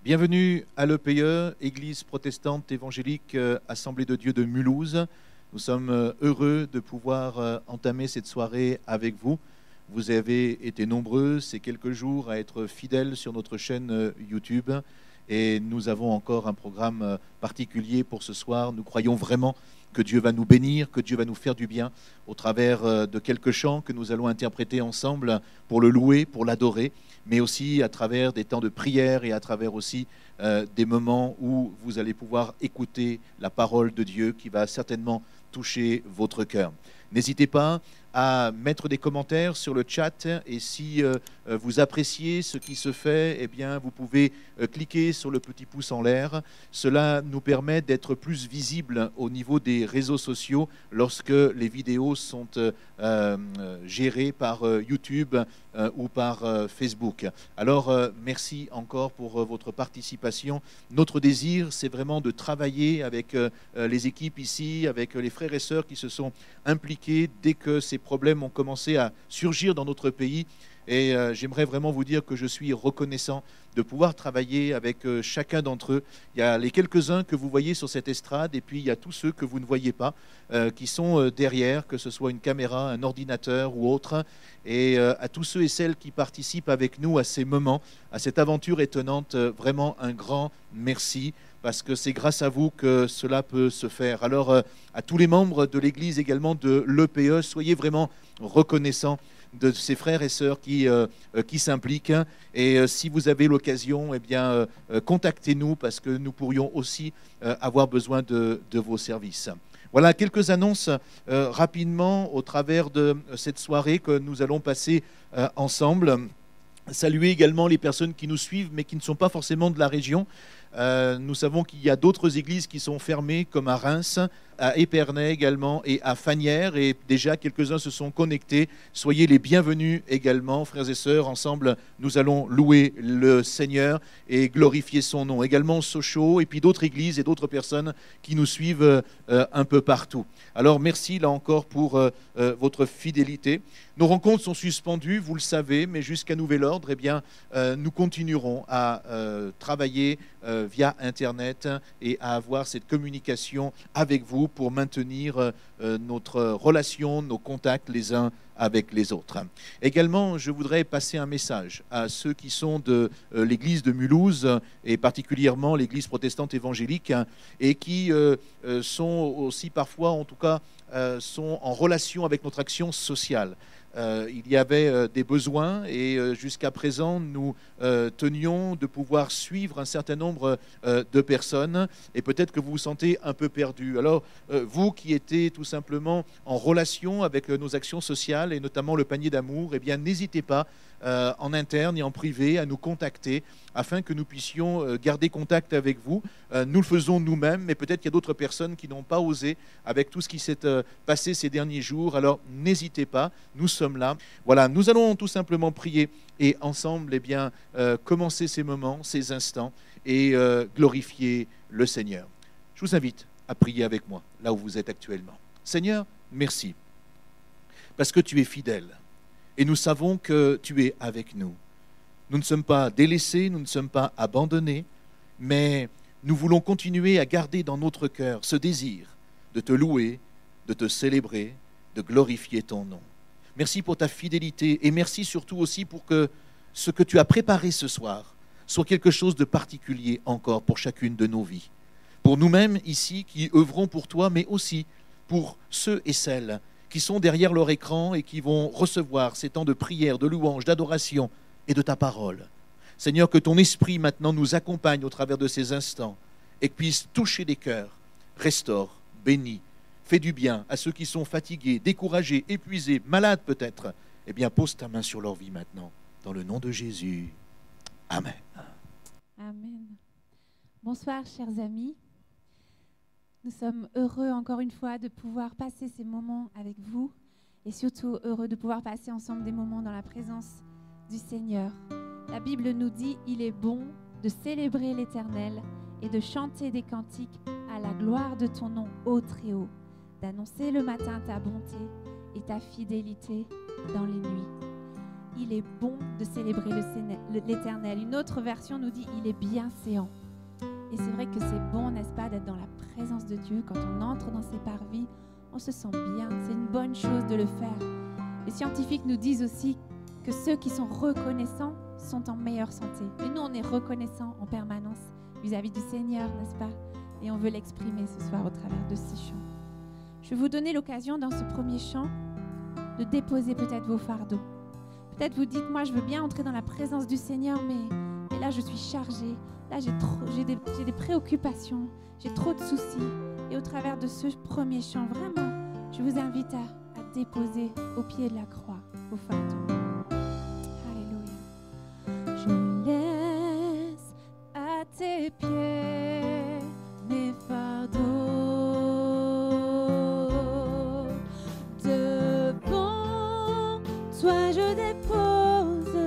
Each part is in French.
Bienvenue à l'EPE, Église protestante évangélique Assemblée de Dieu de Mulhouse. Nous sommes heureux de pouvoir entamer cette soirée avec vous. Vous avez été nombreux ces quelques jours à être fidèles sur notre chaîne YouTube et nous avons encore un programme particulier pour ce soir. Nous croyons vraiment que Dieu va nous bénir, que Dieu va nous faire du bien au travers de quelques chants que nous allons interpréter ensemble pour le louer, pour l'adorer, mais aussi à travers des temps de prière et à travers aussi des moments où vous allez pouvoir écouter la parole de Dieu qui va certainement toucher votre cœur. N'hésitez pas à mettre des commentaires sur le chat et si vous appréciez ce qui se fait, eh bien, vous pouvez cliquer sur le petit pouce en l'air. Cela nous permet d'être plus visibles au niveau des réseaux sociaux lorsque les vidéos sont gérées par YouTube ou par Facebook. Alors, merci encore pour votre participation. Notre désir, c'est vraiment de travailler avec les équipes ici, avec les frères et sœurs qui se sont impliqués dès que ces problèmes ont commencé à surgir dans notre pays. Et j'aimerais vraiment vous dire que je suis reconnaissant de pouvoir travailler avec chacun d'entre eux. Il y a les quelques-uns que vous voyez sur cette estrade et puis il y a tous ceux que vous ne voyez pas qui sont derrière, que ce soit une caméra, un ordinateur ou autre. Et à tous ceux et celles qui participent avec nous à ces moments, à cette aventure étonnante, vraiment un grand merci parce que c'est grâce à vous que cela peut se faire. Alors à tous les membres de l'Église également de l'EPE, soyez vraiment reconnaissants de ces frères et sœurs qui s'impliquent. Et si vous avez l'occasion, eh bien, contactez-nous parce que nous pourrions aussi avoir besoin de vos services. Voilà quelques annonces rapidement au travers de cette soirée que nous allons passer ensemble. Saluer également les personnes qui nous suivent mais qui ne sont pas forcément de la région. Nous savons qu'il y a d'autres églises qui sont fermées comme à Reims, à Épernay également et à Fagnières et déjà quelques-uns se sont connectés. Soyez les bienvenus également, frères et sœurs. Ensemble, nous allons louer le Seigneur et glorifier son nom. Également Sochaux et puis d'autres églises et d'autres personnes qui nous suivent un peu partout. Alors merci là encore pour votre fidélité. Nos rencontres sont suspendues, vous le savez, mais jusqu'à nouvel ordre, eh bien, nous continuerons à travailler via Internet et à avoir cette communication avec vous pour maintenir notre relation, nos contacts les uns avec les autres. Également, je voudrais passer un message à ceux qui sont de l'église de Mulhouse et particulièrement l'église protestante évangélique et qui sont aussi parfois, en tout cas, sont en relation avec notre action sociale. Il y avait des besoins et jusqu'à présent nous tenions de pouvoir suivre un certain nombre de personnes et peut-être que vous vous sentez un peu perdu. Alors vous qui étiez tout simplement en relation avec nos actions sociales et notamment le panier d'amour, eh bien n'hésitez pas en interne et en privé à nous contacter afin que nous puissions garder contact avec vous. Nous le faisons nous-mêmes, mais peut-être qu'il y a d'autres personnes qui n'ont pas osé avec tout ce qui s'est passé ces derniers jours. Alors n'hésitez pas, nous sommes là. Voilà, nous allons tout simplement prier et ensemble eh bien, commencer ces moments, ces instants et glorifier le Seigneur. Je vous invite à prier avec moi, là où vous êtes actuellement. Seigneur, merci, parce que tu es fidèle. Et nous savons que tu es avec nous. Nous ne sommes pas délaissés, nous ne sommes pas abandonnés, mais nous voulons continuer à garder dans notre cœur ce désir de te louer, de te célébrer, de glorifier ton nom. Merci pour ta fidélité et merci surtout aussi pour que ce que tu as préparé ce soir soit quelque chose de particulier encore pour chacune de nos vies. Pour nous-mêmes ici qui œuvrons pour toi, mais aussi pour ceux et celles qui sont derrière leur écran et qui vont recevoir ces temps de prière, de louange, d'adoration et de ta parole. Seigneur, que ton esprit maintenant nous accompagne au travers de ces instants et puisse toucher les cœurs, restaure, bénit, fait du bien à ceux qui sont fatigués, découragés, épuisés, malades peut-être. Eh bien, pose ta main sur leur vie maintenant, dans le nom de Jésus. Amen. Amen. Bonsoir, chers amis. Nous sommes heureux encore une fois de pouvoir passer ces moments avec vous et surtout heureux de pouvoir passer ensemble des moments dans la présence du Seigneur. La Bible nous dit « Il est bon de célébrer l'Éternel et de chanter des cantiques à la gloire de ton nom, ô Très-Haut, d'annoncer le matin ta bonté et ta fidélité dans les nuits. » il est bon de célébrer l'Éternel. Une autre version nous dit, il est bienséant. Et c'est vrai que c'est bon, n'est-ce pas, d'être dans la présence de Dieu. Quand on entre dans ses parvis, on se sent bien. C'est une bonne chose de le faire. Les scientifiques nous disent aussi que ceux qui sont reconnaissants sont en meilleure santé. Et nous, on est reconnaissants en permanence vis-à-vis du Seigneur, n'est-ce pas? Et on veut l'exprimer ce soir au travers de ces chants. Je vais vous donner l'occasion dans ce premier chant de déposer peut-être vos fardeaux. Peut-être vous dites, moi je veux bien entrer dans la présence du Seigneur, mais là je suis chargée. Là j'ai des préoccupations, j'ai trop de soucis. Et au travers de ce premier chant, vraiment, je vous invite à déposer au pied de la croix vos fardeaux. Alléluia. Je laisse à tes pieds mes fardeaux. Devant toi je dépose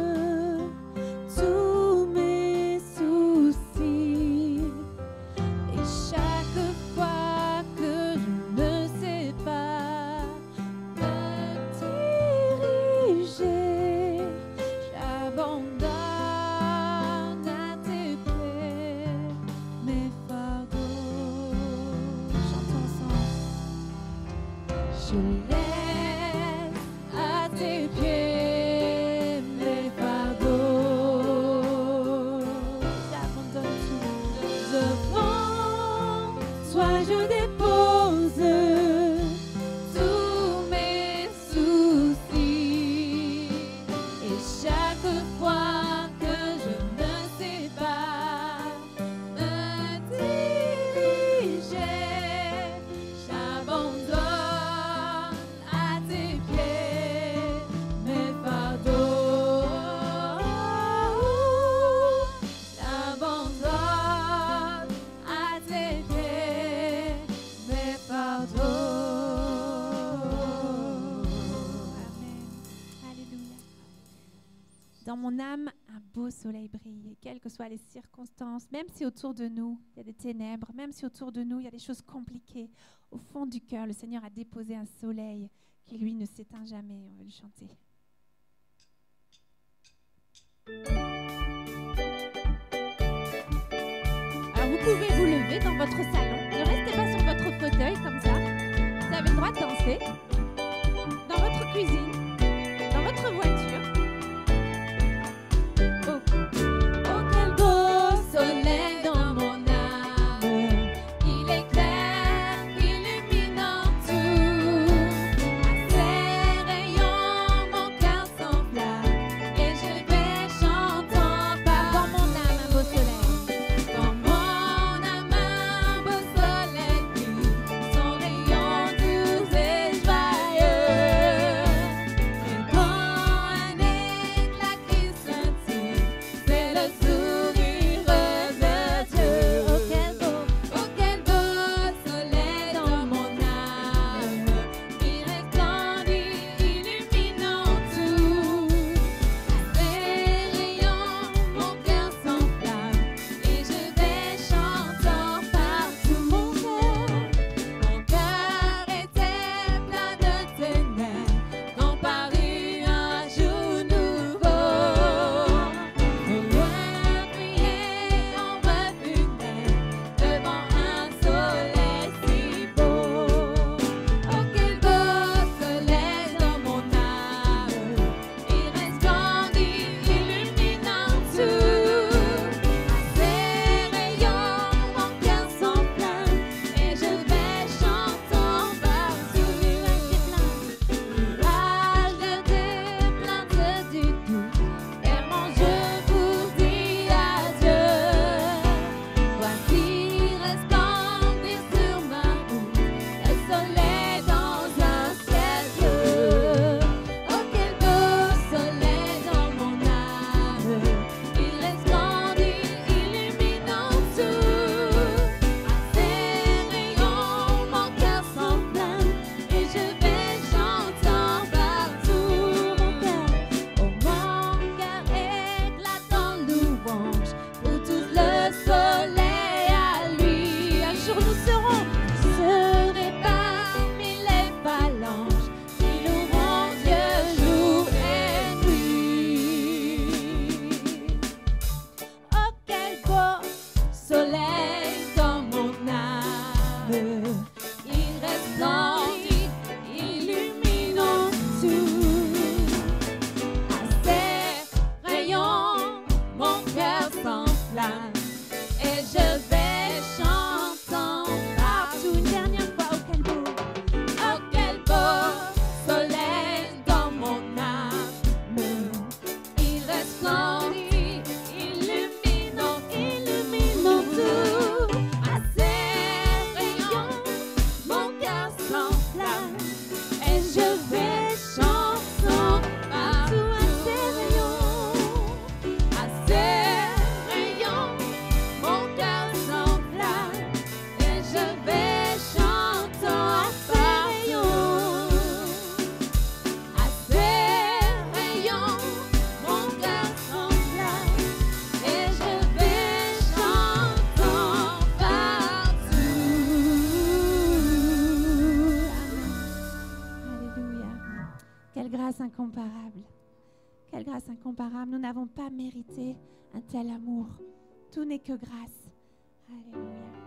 tous mes soucis. Et chaque fois que je ne sais pas me diriger, j'abandonne à tes pieds mes fardeaux. Chantons ensemble. Je laisse à tes pieds mes fardeaux. J'abandonne tout. Devant toi je dépose tous mes soucis. Et chaque fois que je ne sais pas me diriger, j'abandonne à tes pieds mes fardeaux. J'abandonne à tes pieds mes fardeaux. Amen. Alléluia. Dans mon âme, un beau soleil brille. Et quelles que soient les circonstances, même si autour de nous, il y a des ténèbres, même si autour de nous, il y a des choses compliquées, au fond du cœur, le Seigneur a déposé un soleil qui, lui, ne s'éteint jamais. On va le chanter. Alors, vous pouvez vous lever dans votre salon. Ne restez pas sur votre fauteuil comme ça. Vous avez le droit de danser. Dans votre cuisine, dans votre voiture. Oh, quel beau soleil dans mon âme. Il éclaire, illuminant tout. À ses rayons, mon cœur s'enflamme. Et je vais chantant par dans mon âme un beau soleil. Dans mon âme un beau soleil brille. Son rayon doux et joyeux. grâce incomparable. Quelle grâce incomparable. Nous n'avons pas mérité un tel amour. Tout n'est que grâce. Alléluia.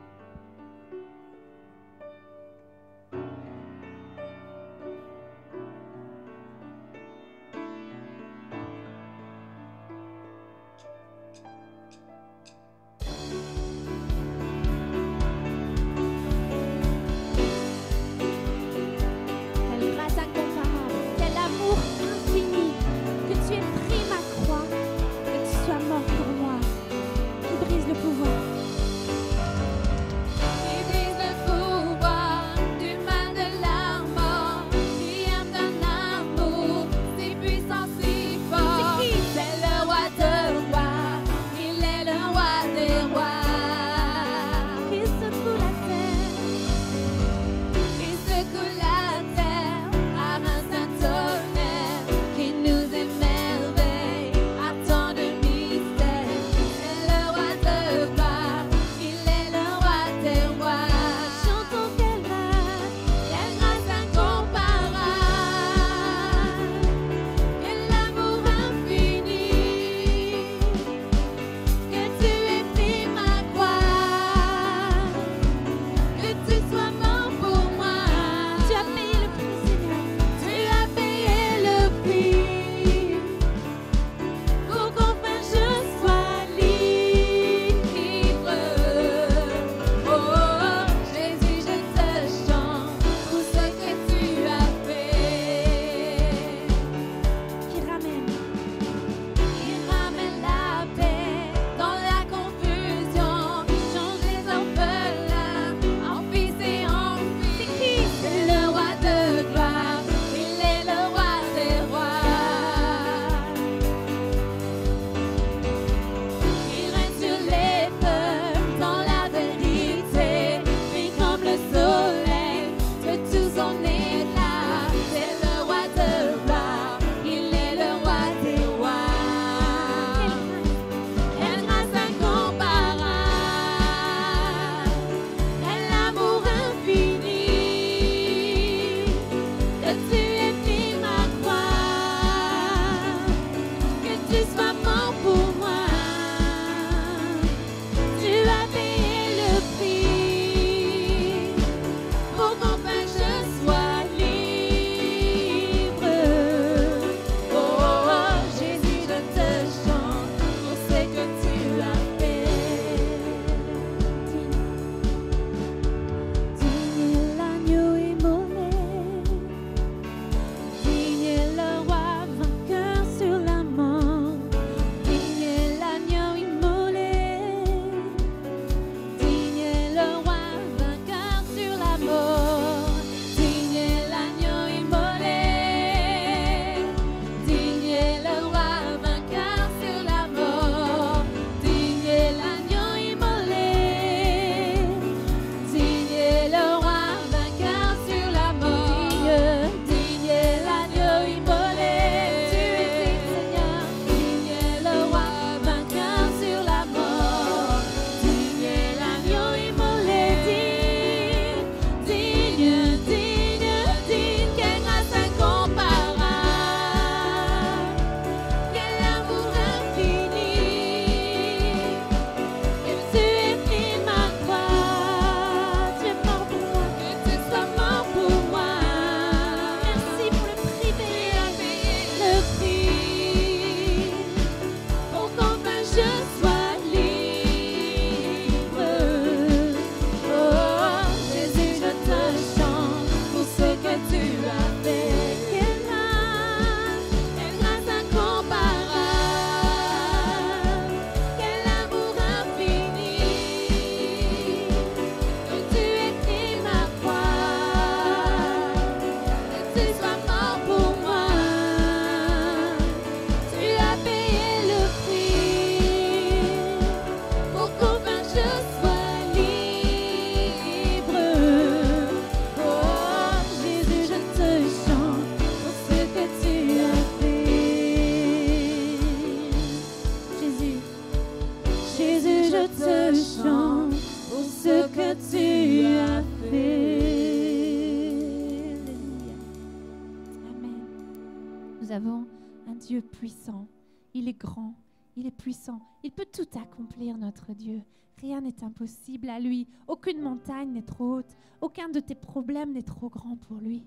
Nous avons un Dieu puissant. Il est grand, il est puissant. Il peut tout accomplir, notre Dieu. Rien n'est impossible à lui. Aucune montagne n'est trop haute. Aucun de tes problèmes n'est trop grand pour lui.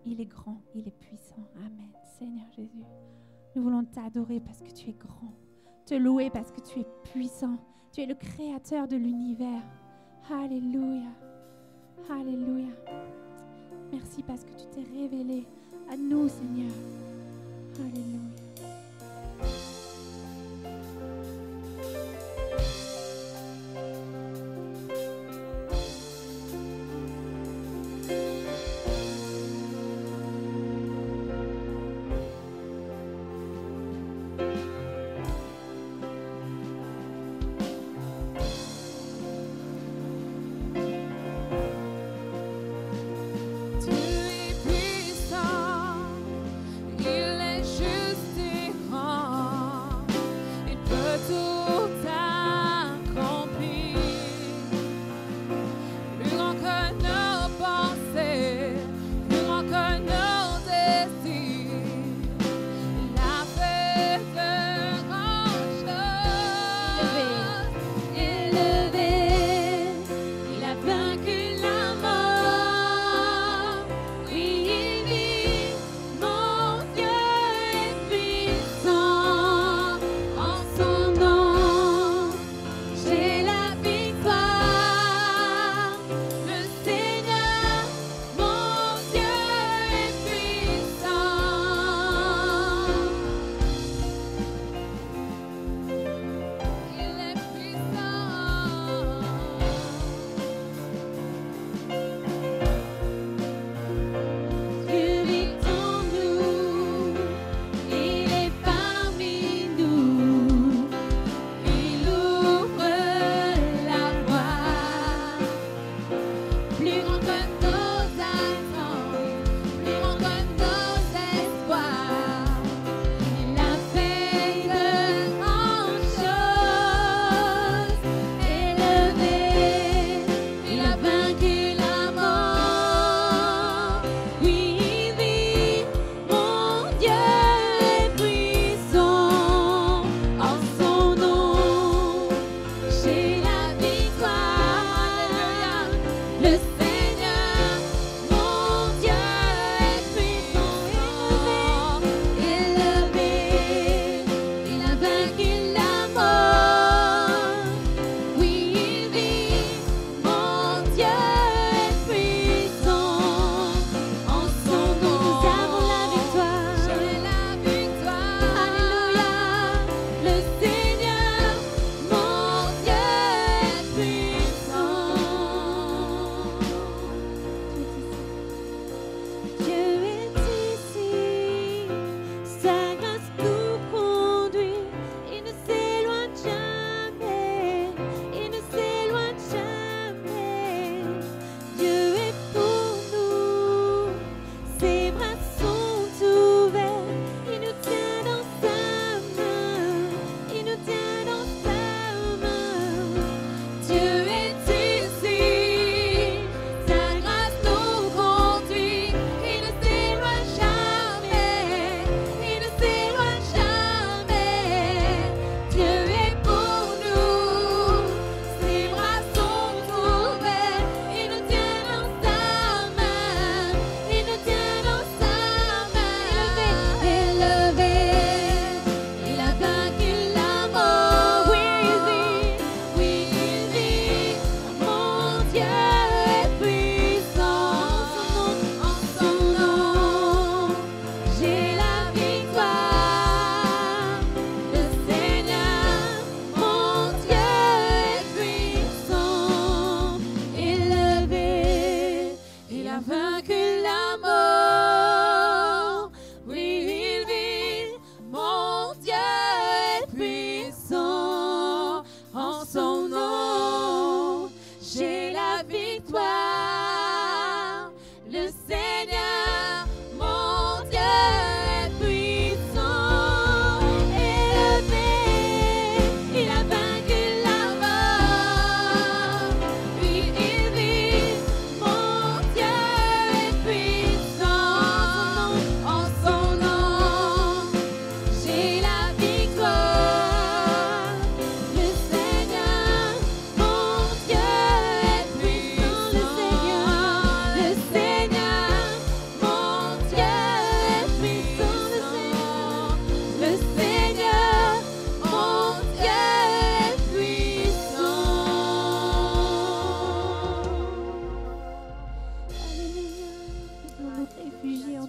Il est grand, il est puissant. Amen. Seigneur Jésus, nous voulons t'adorer parce que tu es grand. Te louer parce que tu es puissant. Tu es le créateur de l'univers. Alléluia. Alléluia. Merci parce que tu t'es révélé à nous, Seigneur. Alléluia.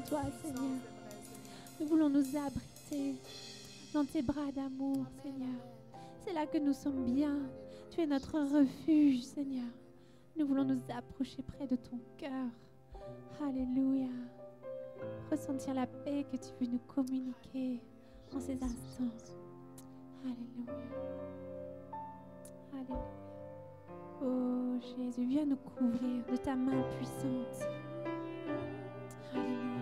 toi, Seigneur. Nous voulons nous abriter dans tes bras d'amour, Seigneur. C'est là que nous sommes bien. Tu es notre refuge, Seigneur. Nous voulons nous approcher près de ton cœur. Alléluia. Ressentir la paix que tu veux nous communiquer en ces instants. Alléluia. Alléluia. Oh Jésus, viens nous couvrir de ta main puissante. Alléluia.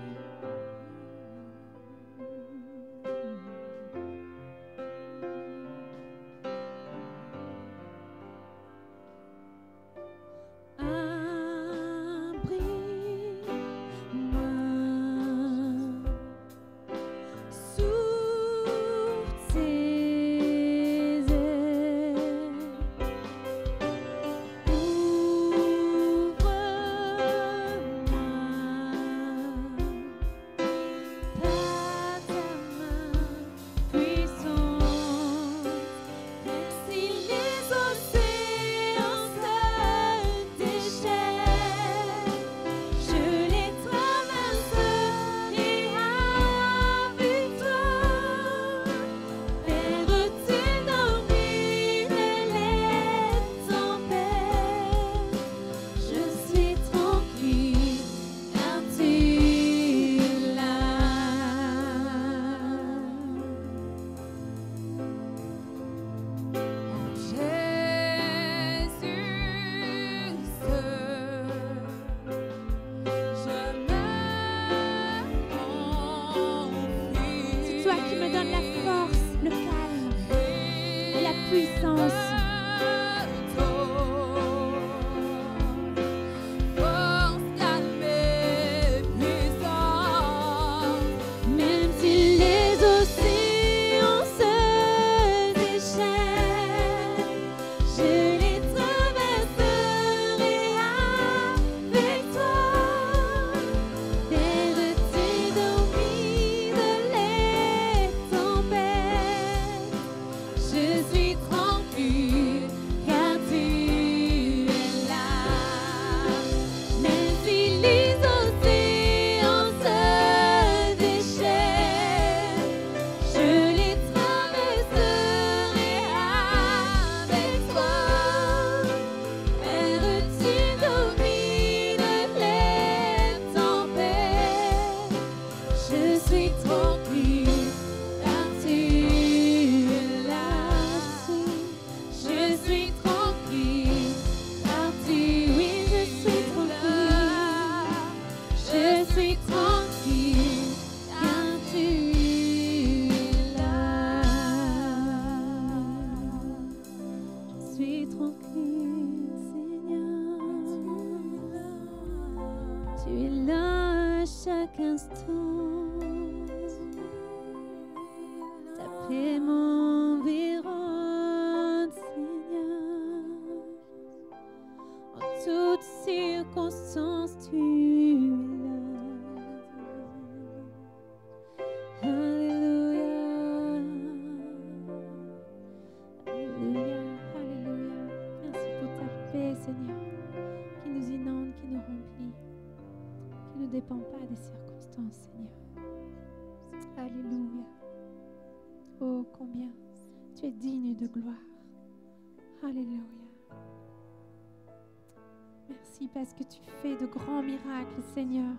Parce que tu fais de grands miracles, Seigneur.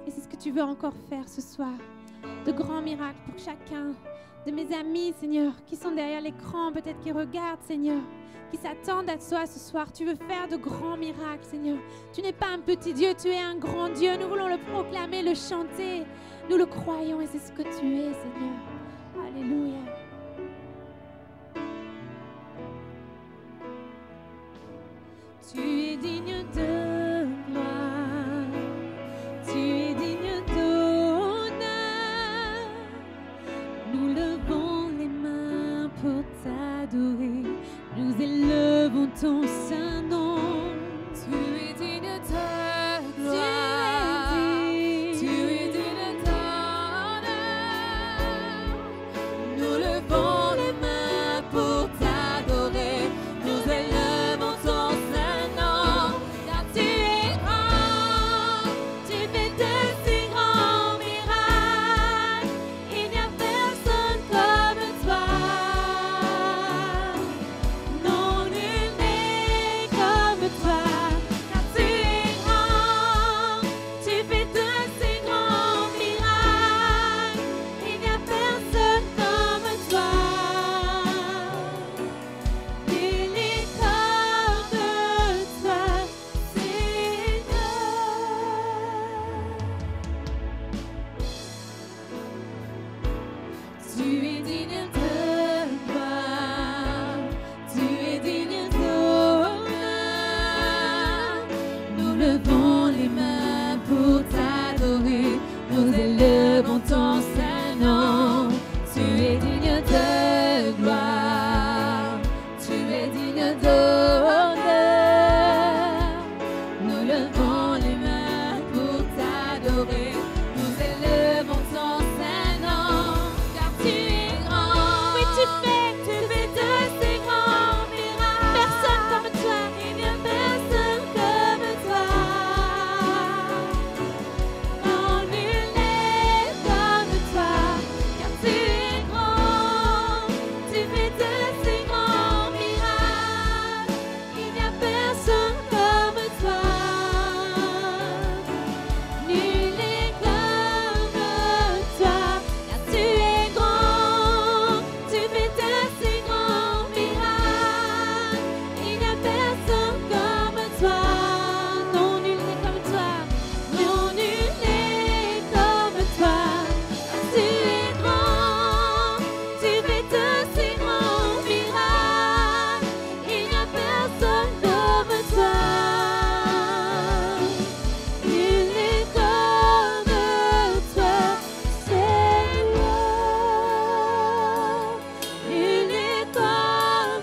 Et c'est ce que tu veux encore faire ce soir. De grands miracles pour chacun de mes amis, Seigneur, qui sont derrière l'écran, peut-être qui regardent, Seigneur, qui s'attendent à toi ce soir. Tu veux faire de grands miracles, Seigneur. Tu n'es pas un petit Dieu, tu es un grand Dieu. Nous voulons le proclamer, le chanter. Nous le croyons et c'est ce que tu es, Seigneur. Alléluia. Tu es digne de gloire, tu es digne d'honneur. Nous levons les mains pour t'adorer, nous élevons ton saint nom. Tu es digne de gloire, tu es digne d'honneur. Nous levons les mains pour t'adorer, nous élevons ton saint nom. Tu t'adorer. Nous élevons ton saint nom. Tu es digne de gloire. Tu es digne d'honneur. Nous levons les mains pour t'adorer. Nous élevons ton saint nom. Car tu es grand. Oui, tu fais de ces grands miracles. Personne comme toi. Il n'y a personne comme toi. Non, nul n'est comme toi. Car tu es grand. Tu fais de ces grands miracles. Il n'y a personne comme toi. Nul n'est comme toi. Car tu es grand. Tu fais de ces grands miracles. Il n'y a personne comme toi. Non, nul n'est comme toi. Non, nul n'est comme toi. Tu es grand. Tu fais de ces grands miracles. Il n'y a personne comme toi. Nul n'est comme toi, Seigneur. Nul n'est comme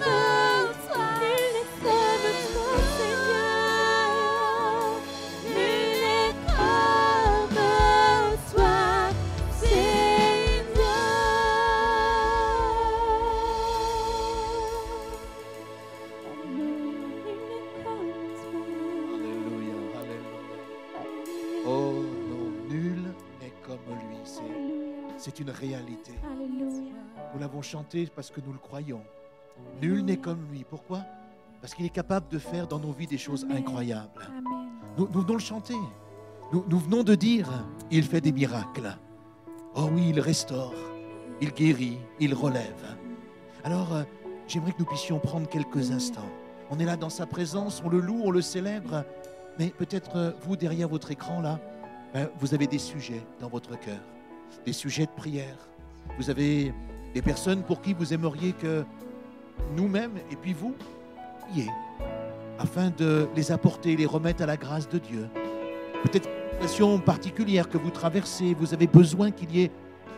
toi. Nul n'est comme toi, Seigneur. Nul n'est comme toi, Alléluia, alléluia. Oh non, nul n'est comme lui. C'est une réalité. Alléluia. Nous l'avons chanté parce que nous le croyons. Nul n'est comme lui. Pourquoi? Parce qu'il est capable de faire dans nos vies des choses Amen. incroyables. Amen. Nous venons le chanter. Nous venons de dire, il fait des miracles. Oh oui, il restaure, il guérit, il relève. Alors, j'aimerais que nous puissions prendre quelques instants. On est là dans sa présence, on le loue, on le célèbre. Mais peut-être vous, derrière votre écran, là, vous avez des sujets dans votre cœur, des sujets de prière. Vous avez des personnes pour qui vous aimeriez que nous-mêmes, et puis vous, priez, afin de les apporter, les remettre à la grâce de Dieu. Peut-être une situation particulière que vous traversez, vous avez besoin qu'il y ait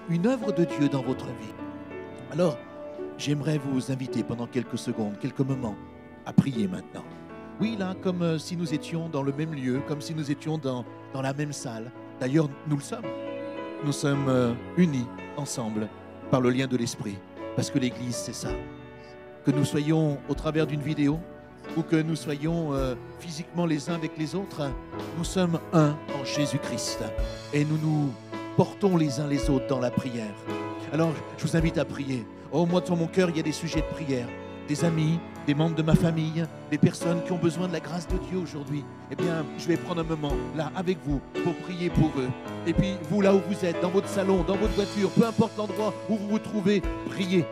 une œuvre de Dieu dans votre vie. Alors, j'aimerais vous inviter pendant quelques secondes, quelques moments, à prier maintenant. Oui, là, comme si nous étions dans le même lieu, comme si nous étions dans la même salle. D'ailleurs, nous le sommes. Nous sommes unis ensemble par le lien de l'Esprit. Parce que l'Église, c'est ça. Que nous soyons au travers d'une vidéo ou que nous soyons physiquement les uns avec les autres, nous sommes un en Jésus-Christ. Et nous nous portons les uns les autres dans la prière. Alors, je vous invite à prier. Oh, moi, dans mon cœur, il y a des sujets de prière. Des amis, des membres de ma famille, des personnes qui ont besoin de la grâce de Dieu aujourd'hui. Eh bien, je vais prendre un moment là avec vous pour prier pour eux. Et puis, vous là où vous êtes, dans votre salon, dans votre voiture, peu importe l'endroit où vous vous trouvez, priez.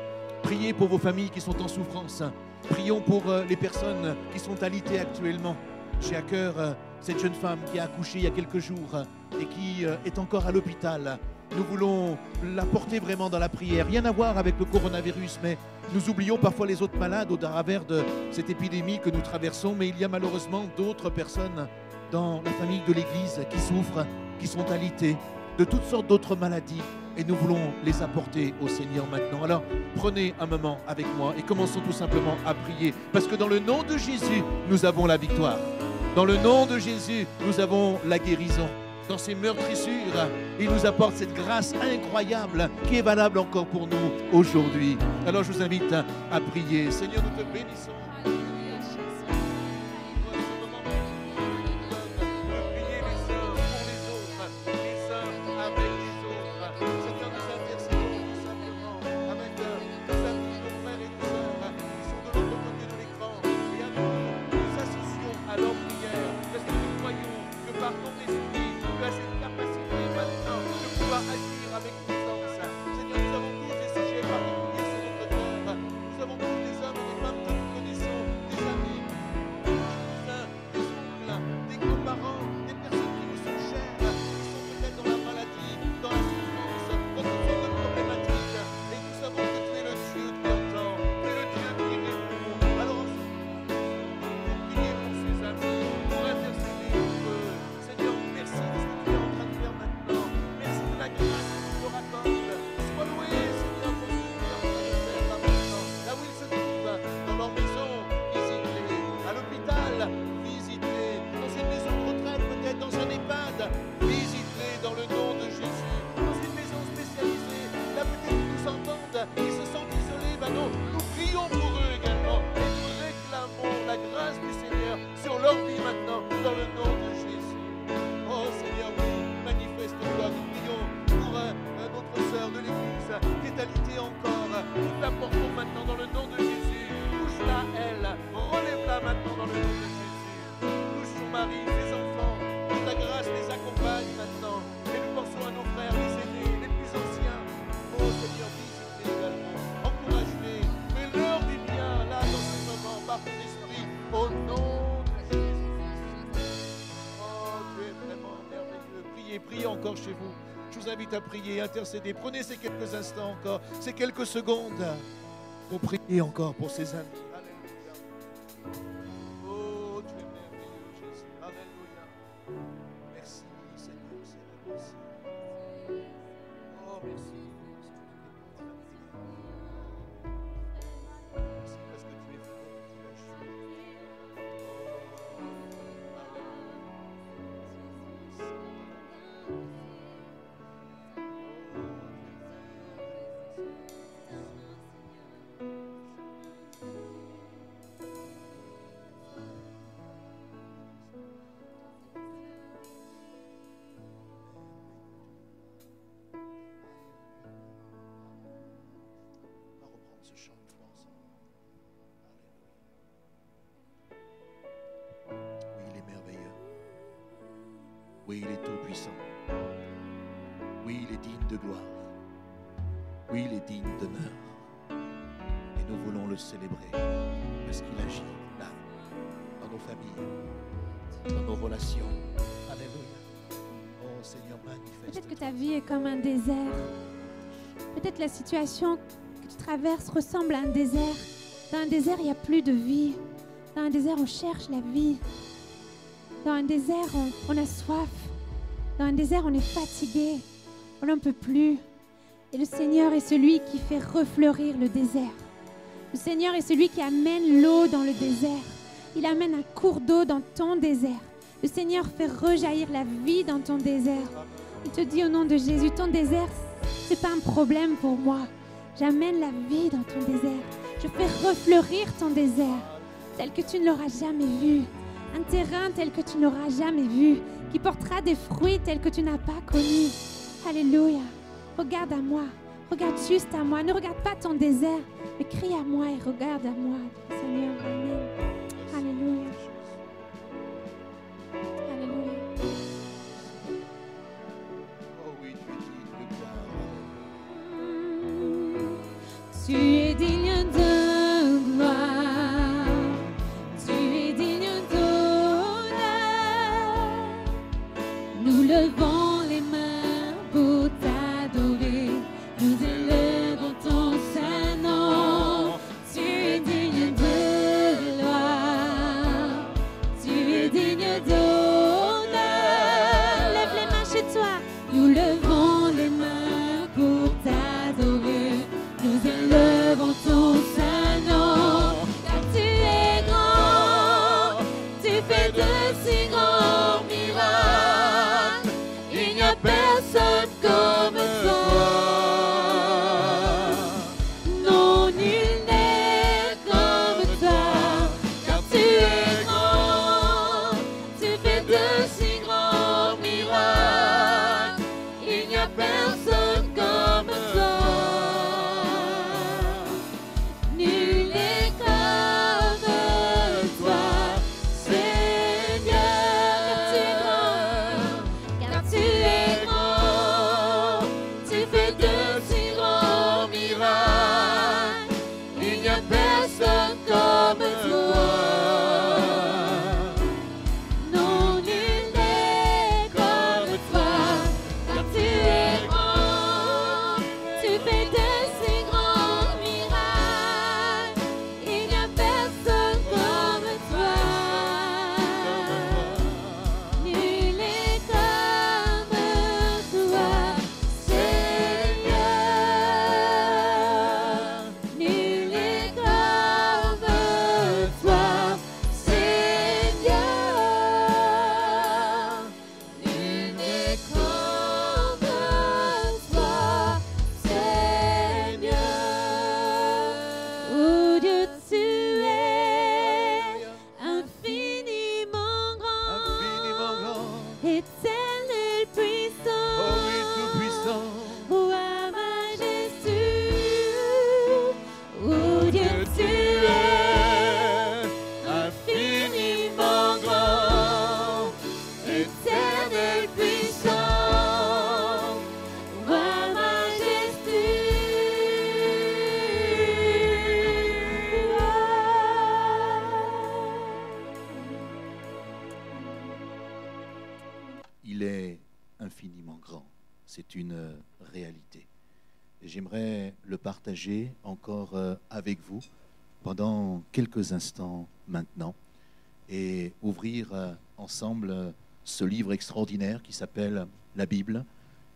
Priez pour vos familles qui sont en souffrance. Prions pour les personnes qui sont alitées actuellement. J'ai à cœur cette jeune femme qui a accouché il y a quelques jours et qui est encore à l'hôpital. Nous voulons la porter vraiment dans la prière. Rien à voir avec le coronavirus, mais nous oublions parfois les autres malades au travers de cette épidémie que nous traversons. Mais il y a malheureusement d'autres personnes dans la famille de l'Église qui souffrent, qui sont alitées de toutes sortes d'autres maladies. Et nous voulons les apporter au Seigneur maintenant. Alors, prenez un moment avec moi et commençons tout simplement à prier. Parce que dans le nom de Jésus, nous avons la victoire. Dans le nom de Jésus, nous avons la guérison. Dans ces meurtrissures, il nous apporte cette grâce incroyable qui est valable encore pour nous aujourd'hui. Alors, je vous invite à prier. Seigneur, nous te bénissons. Nous avons tous les hommes et les femmes que nous connaissons priez encore chez vous. Je vous invite à prier, intercéder. Prenez ces quelques instants encore, ces quelques secondes pour prier encore pour ces amis. Alléluia. Oh, tu es merveilleux, Jésus. Alléluia. Merci, Seigneur. Merci. Oh, merci. Merci parce que tu es On va reprendre ce chant une fois ensemble. Alléluia. Oui, il est merveilleux. Oui, il est tout-puissant. Oui, il est digne de gloire. Oui, il est digne d'honneur. Et nous voulons le célébrer parce qu'il agit là, dans nos familles, dans nos relations. Alléluia. Oh Seigneur, manifeste. Peut-être que ta vie est comme un désert. Peut-être la situation que tu traverses ressemble à un désert. Dans un désert, il n'y a plus de vie. Dans un désert, on cherche la vie. Dans un désert, on a soif. Dans un désert, on est fatigué. On n'en peut plus. Et le Seigneur est celui qui fait refleurir le désert. Le Seigneur est celui qui amène l'eau dans le désert. Il amène un cours d'eau dans ton désert. Le Seigneur fait rejaillir la vie dans ton désert. Il te dit au nom de Jésus, ton désert, ce n'est pas un problème pour moi. J'amène la vie dans ton désert. Je fais refleurir ton désert tel que tu ne l'auras jamais vu. Un terrain tel que tu n'auras jamais vu, qui portera des fruits tels que tu n'as pas connus. Alléluia. Regarde à moi. Regarde juste à moi. Ne regarde pas ton désert, mais crie à moi et regarde à moi. Seigneur, amen. Alléluia. Alléluia. Oh oui, tu es digne de gloire. Tu es digne de gloire. Tu es digne d'honneur. Nous levons les mains pour t'adorer. Nous élevons ton saint nom. Tu es digne de gloire. Tu es digne d'honneur. Lève les mains chez toi. Nous levons les mains pour t'adorer. Nous élevons infiniment grand. C'est une réalité. Et j'aimerais le partager encore avec vous pendant quelques instants maintenant et ouvrir ensemble ce livre extraordinaire qui s'appelle la Bible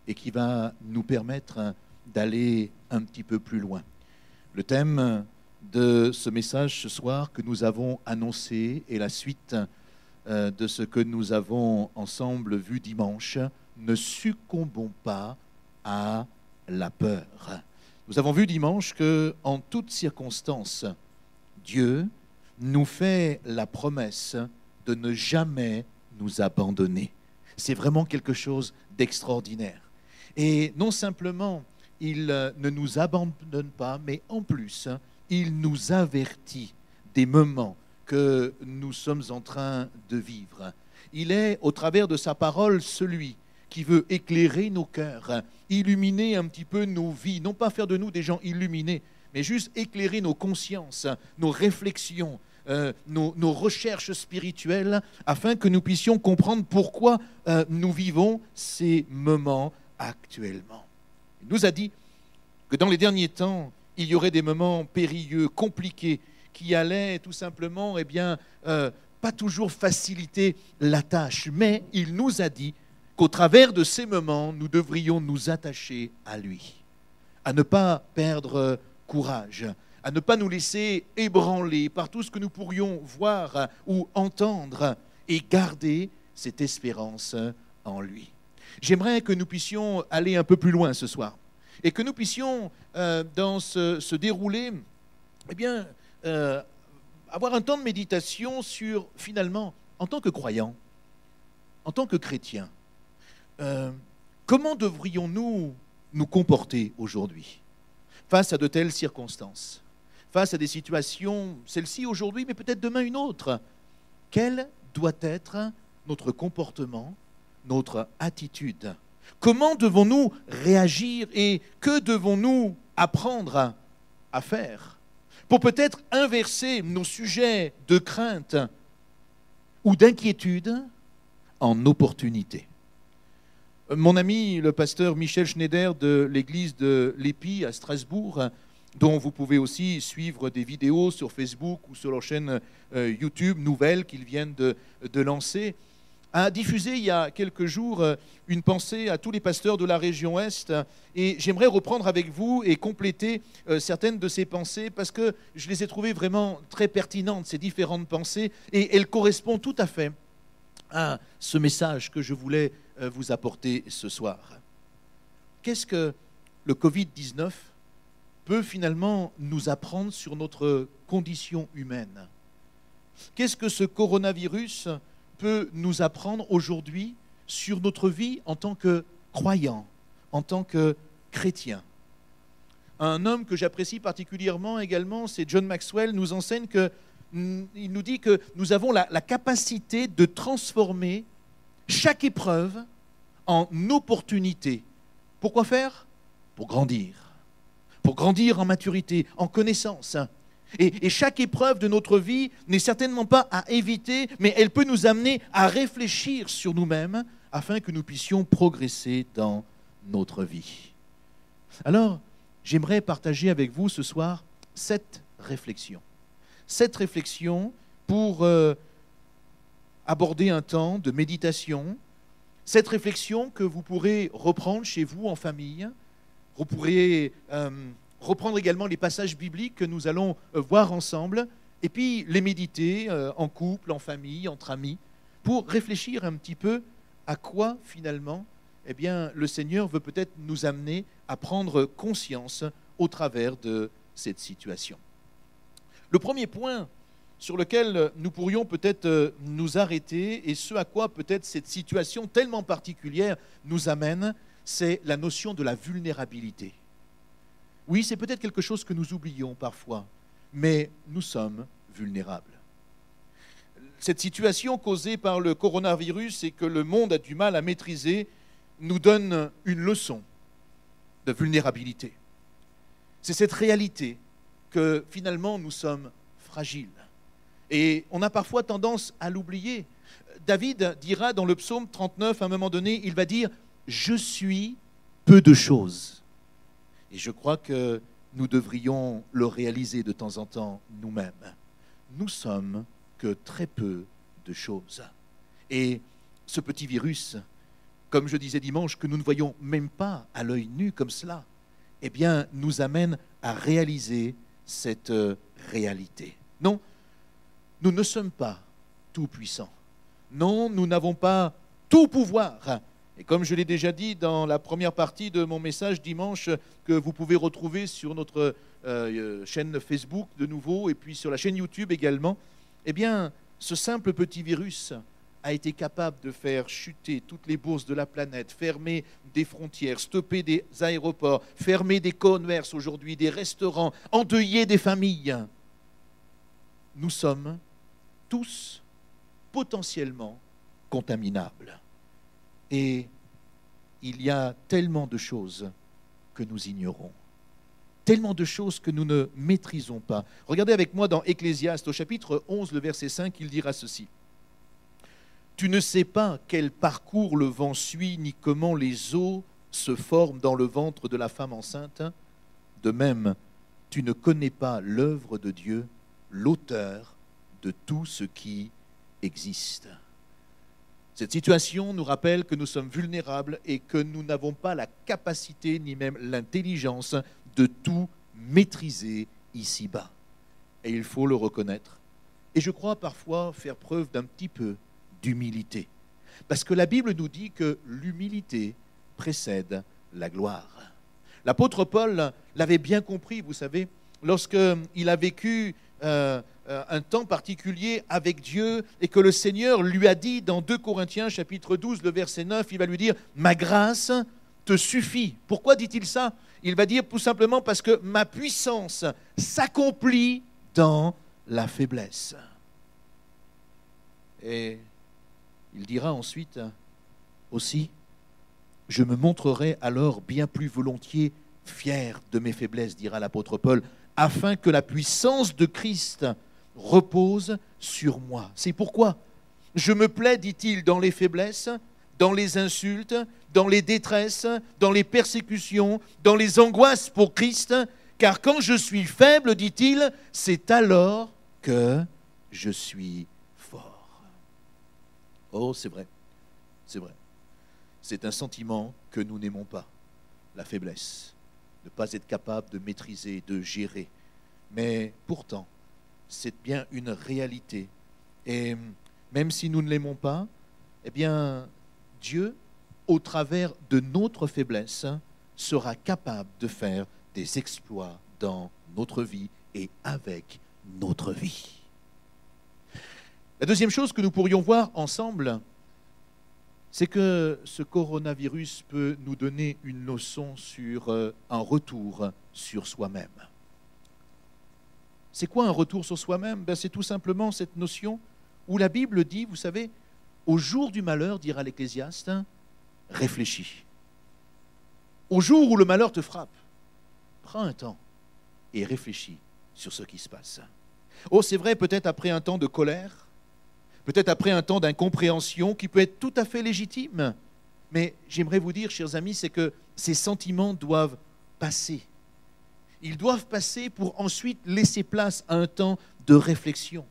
et qui va nous permettre d'aller un petit peu plus loin. Le thème de ce message ce soir que nous avons annoncé est la suite de ce que nous avons ensemble vu dimanche. Ne succombons pas à la peur. Nous avons vu dimanche que, en toutes circonstances, Dieu nous fait la promesse de ne jamais nous abandonner. C'est vraiment quelque chose d'extraordinaire. Et non simplement, il ne nous abandonne pas, mais en plus, il nous avertit des moments que nous sommes en train de vivre. Il est, au travers de sa parole, celui qui veut éclairer nos cœurs, illuminer un petit peu nos vies, non pas faire de nous des gens illuminés, mais juste éclairer nos consciences, nos réflexions, nos recherches spirituelles, afin que nous puissions comprendre pourquoi nous vivons ces moments actuellement. Il nous a dit que dans les derniers temps, il y aurait des moments périlleux, compliqués, qui allaient tout simplement, pas toujours faciliter la tâche, mais il nous a dit qu'au travers de ces moments, nous devrions nous attacher à lui, à ne pas perdre courage, à ne pas nous laisser ébranler par tout ce que nous pourrions voir ou entendre et garder cette espérance en lui. J'aimerais que nous puissions aller un peu plus loin ce soir et que nous puissions, dans ce déroulé, avoir un temps de méditation sur, finalement, en tant que croyants, en tant que chrétiens, comment devrions-nous nous comporter aujourd'hui face à de telles circonstances, face à des situations, celle-ci aujourd'hui, mais peut-être demain une autre? Quel doit être notre comportement, notre attitude? Comment devons-nous réagir et que devons-nous apprendre à faire pour peut-être inverser nos sujets de crainte ou d'inquiétude en opportunité? Mon ami, le pasteur Michel Schneider de l'église de l'Épi à Strasbourg, dont vous pouvez aussi suivre des vidéos sur Facebook ou sur leur chaîne YouTube nouvelle qu'ils viennent de lancer, a diffusé il y a quelques jours une pensée à tous les pasteurs de la région Est. Et j'aimerais reprendre avec vous et compléter certaines de ces pensées parce que je les ai trouvées vraiment très pertinentes, ces différentes pensées, et elles correspondent tout à fait à ce message que je voulais vous apporter ce soir. Qu'est-ce que le Covid-19 peut finalement nous apprendre sur notre condition humaine? Qu'est-ce que ce coronavirus peut nous apprendre aujourd'hui sur notre vie en tant que croyant, en tant que chrétien? Un homme que j'apprécie particulièrement également, c'est John Maxwell, nous enseigne il nous dit que nous avons la capacité de transformer chaque épreuve en opportunité. Pourquoi faire? Pour grandir en maturité, en connaissance. Et chaque épreuve de notre vie n'est certainement pas à éviter, mais elle peut nous amener à réfléchir sur nous-mêmes afin que nous puissions progresser dans notre vie. Alors, j'aimerais partager avec vous ce soir cette réflexion pour aborder un temps de méditation, cette réflexion que vous pourrez reprendre chez vous en famille. Vous pourrez reprendre également les passages bibliques que nous allons voir ensemble et puis les méditer en couple, en famille, entre amis, pour réfléchir un petit peu à quoi finalement le Seigneur veut peut-être nous amener à prendre conscience au travers de cette situation. Le premier point sur lequel nous pourrions peut-être nous arrêter et ce à quoi peut-être cette situation tellement particulière nous amène, c'est la notion de la vulnérabilité. Oui, c'est peut-être quelque chose que nous oublions parfois, mais nous sommes vulnérables. Cette situation causée par le coronavirus et que le monde a du mal à maîtriser nous donne une leçon de vulnérabilité. C'est cette réalité que finalement nous sommes fragiles. Et on a parfois tendance à l'oublier. David dira dans le psaume 39, à un moment donné, il va dire « je suis peu de choses. Et je crois que nous devrions le réaliser de temps en temps nous-mêmes. Nous sommes que très peu de choses. Et ce petit virus, comme je disais dimanche, que nous ne voyons même pas à l'œil nu comme cela, eh bien, nous amène à réaliser cette réalité. Non, nous ne sommes pas tout puissants. Non, nous n'avons pas tout pouvoir. Et comme je l'ai déjà dit dans la première partie de mon message dimanche, que vous pouvez retrouver sur notre chaîne Facebook de nouveau, et puis sur la chaîne YouTube également, eh bien, ce simple petit virus a été capable de faire chuter toutes les bourses de la planète, fermer des frontières, stopper des aéroports, fermer des commerces aujourd'hui, des restaurants, endeuiller des familles. Nous sommes tous potentiellement contaminables. Et il y a tellement de choses que nous ignorons, tellement de choses que nous ne maîtrisons pas. Regardez avec moi dans Ecclésiaste, au chapitre 11, le verset 5, il dira ceci. « Tu ne sais pas quel parcours le vent suit, ni comment les eaux se forment dans le ventre de la femme enceinte. De même, tu ne connais pas l'œuvre de Dieu, l'auteur de tout ce qui existe. » Cette situation nous rappelle que nous sommes vulnérables et que nous n'avons pas la capacité ni même l'intelligence de tout maîtriser ici-bas. Et il faut le reconnaître. Et je crois parfois faire preuve d'un petit peu d'humilité. Parce que la Bible nous dit que l'humilité précède la gloire. L'apôtre Paul l'avait bien compris, vous savez, lorsqu'il a vécu un temps particulier avec Dieu et que le Seigneur lui a dit dans 2 Corinthiens chapitre 12, le verset 9, il va lui dire « Ma grâce te suffit ». Pourquoi dit-il ça? Il va dire tout simplement parce que ma puissance s'accomplit dans la faiblesse. Et il dira ensuite aussi « Je me montrerai alors bien plus volontiers fier de mes faiblesses », dira l'apôtre Paul, afin que la puissance de Christ repose sur moi. C'est pourquoi je me plais, dit-il, dans les faiblesses, dans les insultes, dans les détresses, dans les persécutions, dans les angoisses pour Christ, car quand je suis faible, dit-il, c'est alors que je suis fort. Oh, c'est vrai, c'est vrai. C'est un sentiment que nous n'aimons pas, la faiblesse. Ne pas être capable de maîtriser, de gérer. Mais pourtant, c'est bien une réalité. Et même si nous ne l'aimons pas, eh bien, Dieu, au travers de notre faiblesse, sera capable de faire des exploits dans notre vie et avec notre vie. La deuxième chose que nous pourrions voir ensemble, c'est que ce coronavirus peut nous donner une leçon sur un retour sur soi-même. C'est quoi un retour sur soi-même? C'est tout simplement cette notion où la Bible dit, vous savez, au jour du malheur, dira l'Ecclésiaste, réfléchis. Au jour où le malheur te frappe, prends un temps et réfléchis sur ce qui se passe. Oh, c'est vrai, peut-être après un temps de colère, peut-être après un temps d'incompréhension qui peut être tout à fait légitime. Mais j'aimerais vous dire, chers amis, c'est que ces sentiments doivent passer. Ils doivent passer pour ensuite laisser place à un temps de réflexion.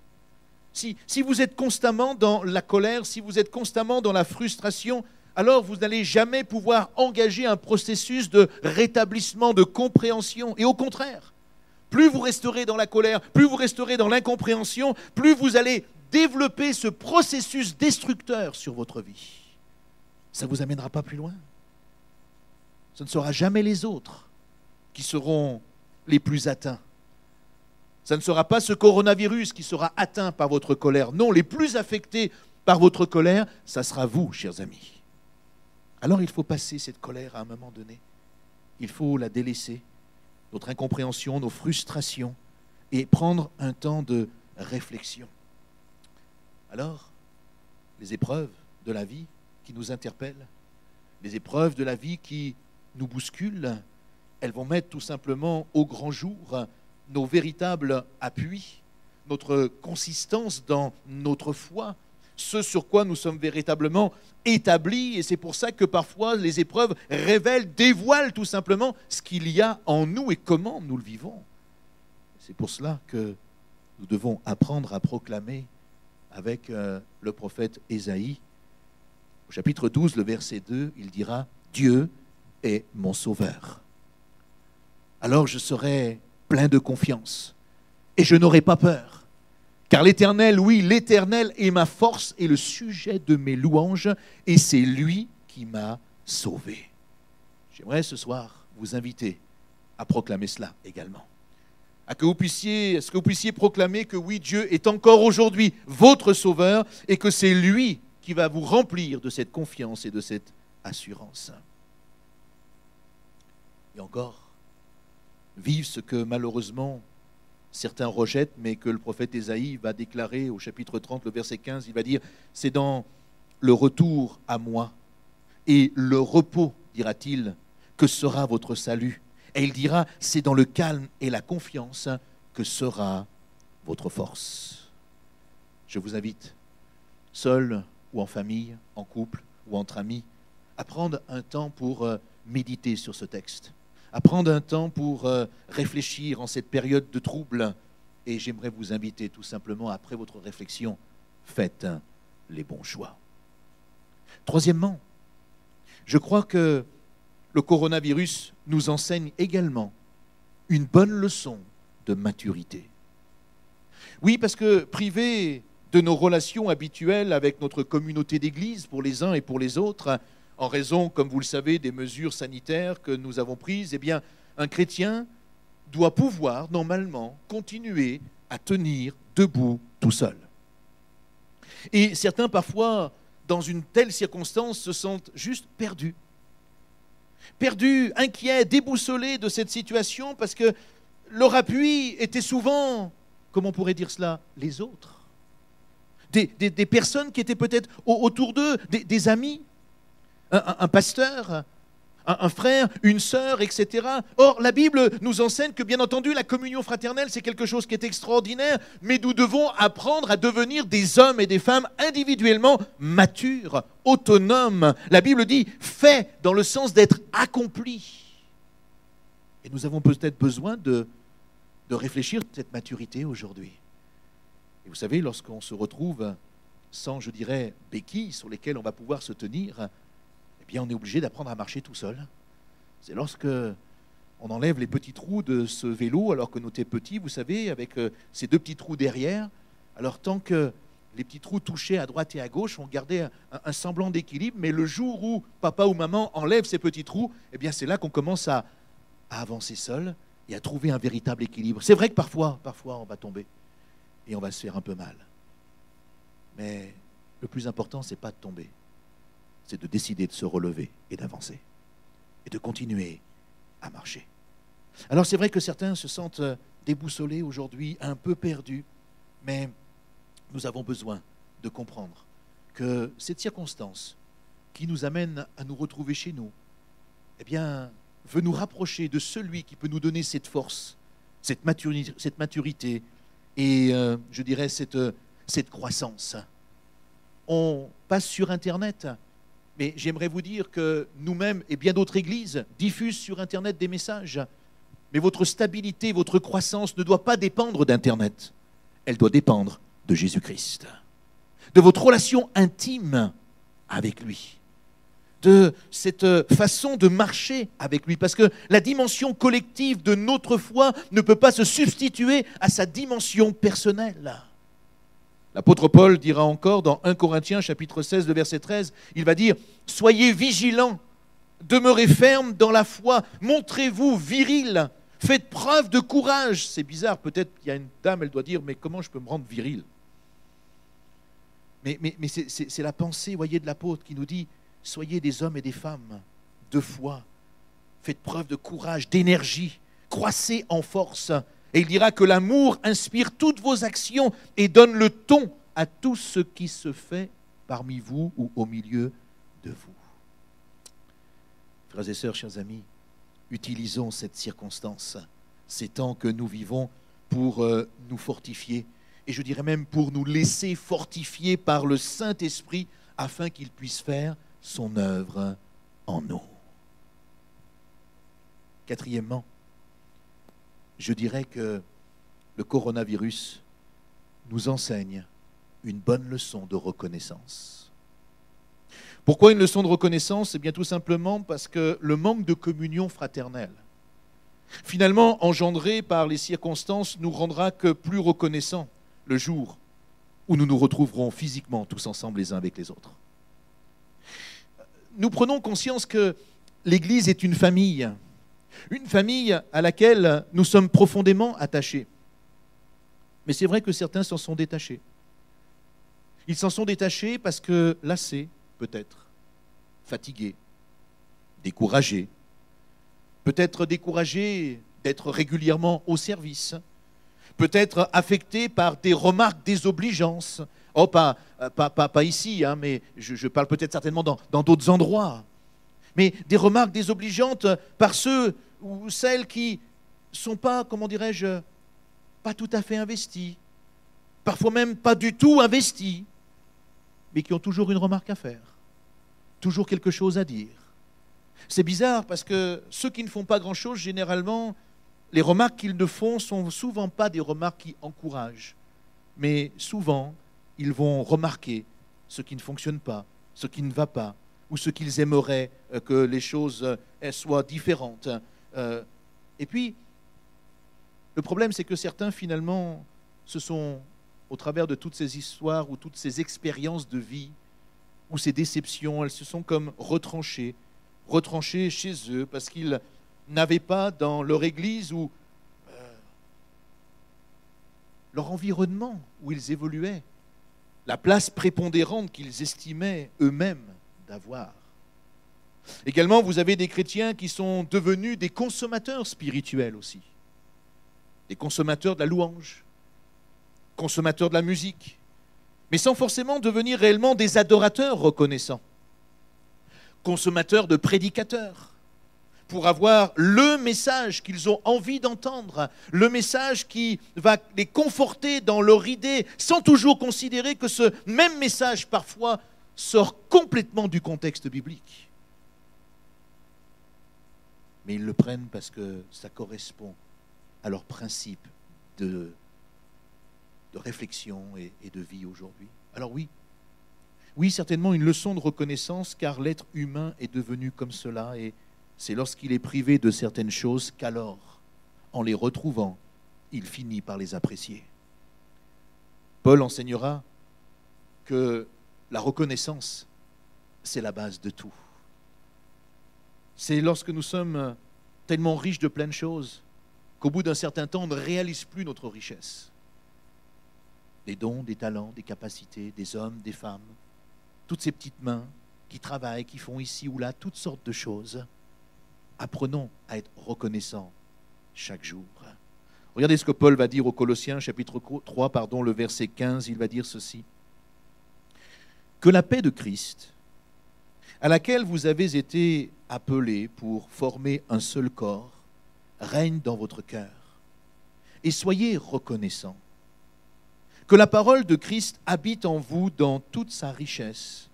Si vous êtes constamment dans la colère, si vous êtes constamment dans la frustration, alors vous n'allez jamais pouvoir engager un processus de rétablissement, de compréhension. Et au contraire, plus vous resterez dans la colère, plus vous resterez dans l'incompréhension, plus vous allez développer ce processus destructeur sur votre vie. Ça ne vous amènera pas plus loin. Ce ne sera jamais les autres qui seront les plus atteints. Ça ne sera pas ce coronavirus qui sera atteint par votre colère. Non, les plus affectés par votre colère, ça sera vous, chers amis. Alors il faut passer cette colère à un moment donné. Il faut la délaisser, notre incompréhension, nos frustrations, et prendre un temps de réflexion. Alors, les épreuves de la vie qui nous interpellent, les épreuves de la vie qui nous bousculent, elles vont mettre tout simplement au grand jour nos véritables appuis, notre consistance dans notre foi, ce sur quoi nous sommes véritablement établis. Et c'est pour ça que parfois les épreuves révèlent, dévoilent tout simplement ce qu'il y a en nous et comment nous le vivons. C'est pour cela que nous devons apprendre à proclamer avec le prophète Ésaïe. Au chapitre 12, le verset 2, il dira « Dieu est mon sauveur. Alors je serai plein de confiance et je n'aurai pas peur. Car l'Éternel, oui, l'Éternel est ma force et le sujet de mes louanges, et c'est lui qui m'a sauvé. » J'aimerais ce soir vous inviter à proclamer cela également. À ce que vous puissiez proclamer que oui, Dieu est encore aujourd'hui votre sauveur et que c'est lui qui va vous remplir de cette confiance et de cette assurance. Et encore, vivre ce que malheureusement certains rejettent, mais que le prophète Ésaïe va déclarer au chapitre 30, le verset 15, il va dire « C'est dans le retour à moi et le repos, dira-t-il, que sera votre salut. Et il dira « C'est dans le calme et la confiance que sera votre force. » Je vous invite, seul ou en famille, en couple ou entre amis, à prendre un temps pour méditer sur ce texte, à prendre un temps pour réfléchir en cette période de trouble. Et j'aimerais vous inviter tout simplement, après votre réflexion, faites les bons choix. Troisièmement, je crois que le coronavirus nous enseigne également une bonne leçon de maturité. Oui, parce que privés de nos relations habituelles avec notre communauté d'église pour les uns et pour les autres, en raison, comme vous le savez, des mesures sanitaires que nous avons prises, eh bien, un chrétien doit pouvoir normalement continuer à tenir debout tout seul. Et certains, parfois, dans une telle circonstance, se sentent juste perdus. Perdus, inquiets, déboussolés de cette situation parce que leur appui était souvent, comment on pourrait dire cela, les autres. Des personnes qui étaient peut-être autour d'eux, des amis, un pasteur, un frère, une sœur, etc. Or, la Bible nous enseigne que, bien entendu, la communion fraternelle, c'est quelque chose qui est extraordinaire, mais nous devons apprendre à devenir des hommes et des femmes individuellement matures, autonomes. La Bible dit « fait » dans le sens d'être accompli. Et nous avons peut-être besoin de réfléchir à cette maturité aujourd'hui. Et vous savez, lorsqu'on se retrouve sans, je dirais, béquilles sur lesquelles on va pouvoir se tenir, eh bien, on est obligé d'apprendre à marcher tout seul. C'est lorsque on enlève les petits trous de ce vélo, alors que nous étions petits, vous savez, avec ces deux petits trous derrière. Alors, tant que les petits trous touchaient à droite et à gauche, on gardait un semblant d'équilibre, mais le jour où papa ou maman enlève ces petits trous, eh bien, c'est là qu'on commence à avancer seul et à trouver un véritable équilibre. C'est vrai que parfois, on va tomber et on va se faire un peu mal. Mais le plus important, ce n'est pas de tomber, c'est de décider de se relever et d'avancer et de continuer à marcher. Alors c'est vrai que certains se sentent déboussolés aujourd'hui, un peu perdus, mais nous avons besoin de comprendre que cette circonstance qui nous amène à nous retrouver chez nous, eh bien, veut nous rapprocher de celui qui peut nous donner cette force, cette maturité et, je dirais, cette croissance. On passe sur Internet, mais j'aimerais vous dire que nous-mêmes et bien d'autres églises diffusent sur Internet des messages. Mais votre stabilité, votre croissance ne doit pas dépendre d'Internet. Elle doit dépendre de Jésus-Christ, de votre relation intime avec lui, de cette façon de marcher avec lui, parce que la dimension collective de notre foi ne peut pas se substituer à sa dimension personnelle. L'apôtre Paul dira encore dans 1 Corinthiens chapitre 16, le verset 13, il va dire « Soyez vigilants, demeurez fermes dans la foi, montrez-vous virils, faites preuve de courage. » C'est bizarre, peut-être qu'il y a une dame, elle doit dire « Mais comment je peux me rendre viril ?» Mais c'est la pensée, voyez, de l'apôtre qui nous dit « Soyez des hommes et des femmes de foi, faites preuve de courage, d'énergie, croissez en force. » Et il dira que l'amour inspire toutes vos actions et donne le ton à tout ce qui se fait parmi vous ou au milieu de vous. Frères et sœurs, chers amis, utilisons cette circonstance, ces temps que nous vivons pour nous fortifier et je dirais même pour nous laisser fortifier par le Saint-Esprit afin qu'il puisse faire son œuvre en nous. Quatrièmement, je dirais que le coronavirus nous enseigne une bonne leçon de reconnaissance. Pourquoi une leçon de reconnaissance? Eh bien tout simplement parce que le manque de communion fraternelle, finalement engendré par les circonstances, nous rendra que plus reconnaissants le jour où nous nous retrouverons physiquement tous ensemble les uns avec les autres. Nous prenons conscience que l'Église est une famille à laquelle nous sommes profondément attachés. Mais c'est vrai que certains s'en sont détachés. Ils s'en sont détachés parce que lassés, peut-être, fatigués, découragés, peut-être découragés d'être régulièrement au service, peut-être affectés par des remarques désobligeantes. Oh, pas ici, hein, mais je parle peut-être certainement dans d'autres endroits. Mais des remarques désobligeantes par ceux ou celles qui ne sont pas, comment dirais-je, pas tout à fait investis, parfois même pas du tout investis, mais qui ont toujours une remarque à faire, toujours quelque chose à dire. C'est bizarre parce que ceux qui ne font pas grand-chose, généralement, les remarques qu'ils ne font sont souvent pas des remarques qui encouragent, mais souvent, ils vont remarquer ce qui ne fonctionne pas, ce qui ne va pas, ou ce qu'ils aimeraient que les choses soient différentes. Et puis, le problème, c'est que certains, finalement, se sont, au travers de toutes ces histoires ou toutes ces expériences de vie, ou ces déceptions, elles se sont comme retranchées chez eux, parce qu'ils n'avaient pas dans leur église ou leur environnement où ils évoluaient la place prépondérante qu'ils estimaient eux-mêmes d'avoir. Également, vous avez des chrétiens qui sont devenus des consommateurs spirituels aussi. Des consommateurs de la louange, consommateurs de la musique, mais sans forcément devenir réellement des adorateurs reconnaissants. Consommateurs de prédicateurs, pour avoir le message qu'ils ont envie d'entendre, le message qui va les conforter dans leur idée, sans toujours considérer que ce même message, parfois, sort complètement du contexte biblique. Mais ils le prennent parce que ça correspond à leur principe de réflexion et de vie aujourd'hui. Alors oui, certainement une leçon de reconnaissance, car l'être humain est devenu comme cela, et c'est lorsqu'il est privé de certaines choses qu'alors, en les retrouvant, il finit par les apprécier. Paul enseignera que la reconnaissance, c'est la base de tout. C'est lorsque nous sommes tellement riches de plein de choses qu'au bout d'un certain temps, on ne réalise plus notre richesse. Des dons, des talents, des capacités, des hommes, des femmes, toutes ces petites mains qui travaillent, qui font ici ou là toutes sortes de choses. Apprenons à être reconnaissants chaque jour. Regardez ce que Paul va dire aux Colossiens, chapitre 3, le verset 15, il va dire ceci. Que la paix de Christ, à laquelle vous avez été appelés pour former un seul corps, règne dans votre cœur. Et soyez reconnaissants. Que la parole de Christ habite en vous dans toute sa richesse.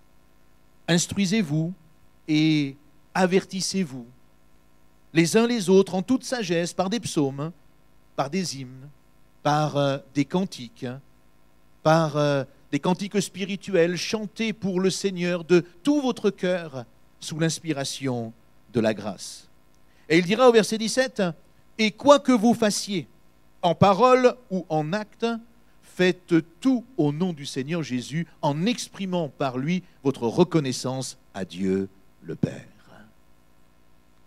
Instruisez-vous et avertissez-vous les uns les autres en toute sagesse par des psaumes, par des hymnes, par des cantiques, par des cantiques spirituels chantés pour le Seigneur de tout votre cœur sous l'inspiration de la grâce. Et il dira au verset 17, « Et quoi que vous fassiez, en parole ou en acte, faites tout au nom du Seigneur Jésus en exprimant par lui votre reconnaissance à Dieu le Père. »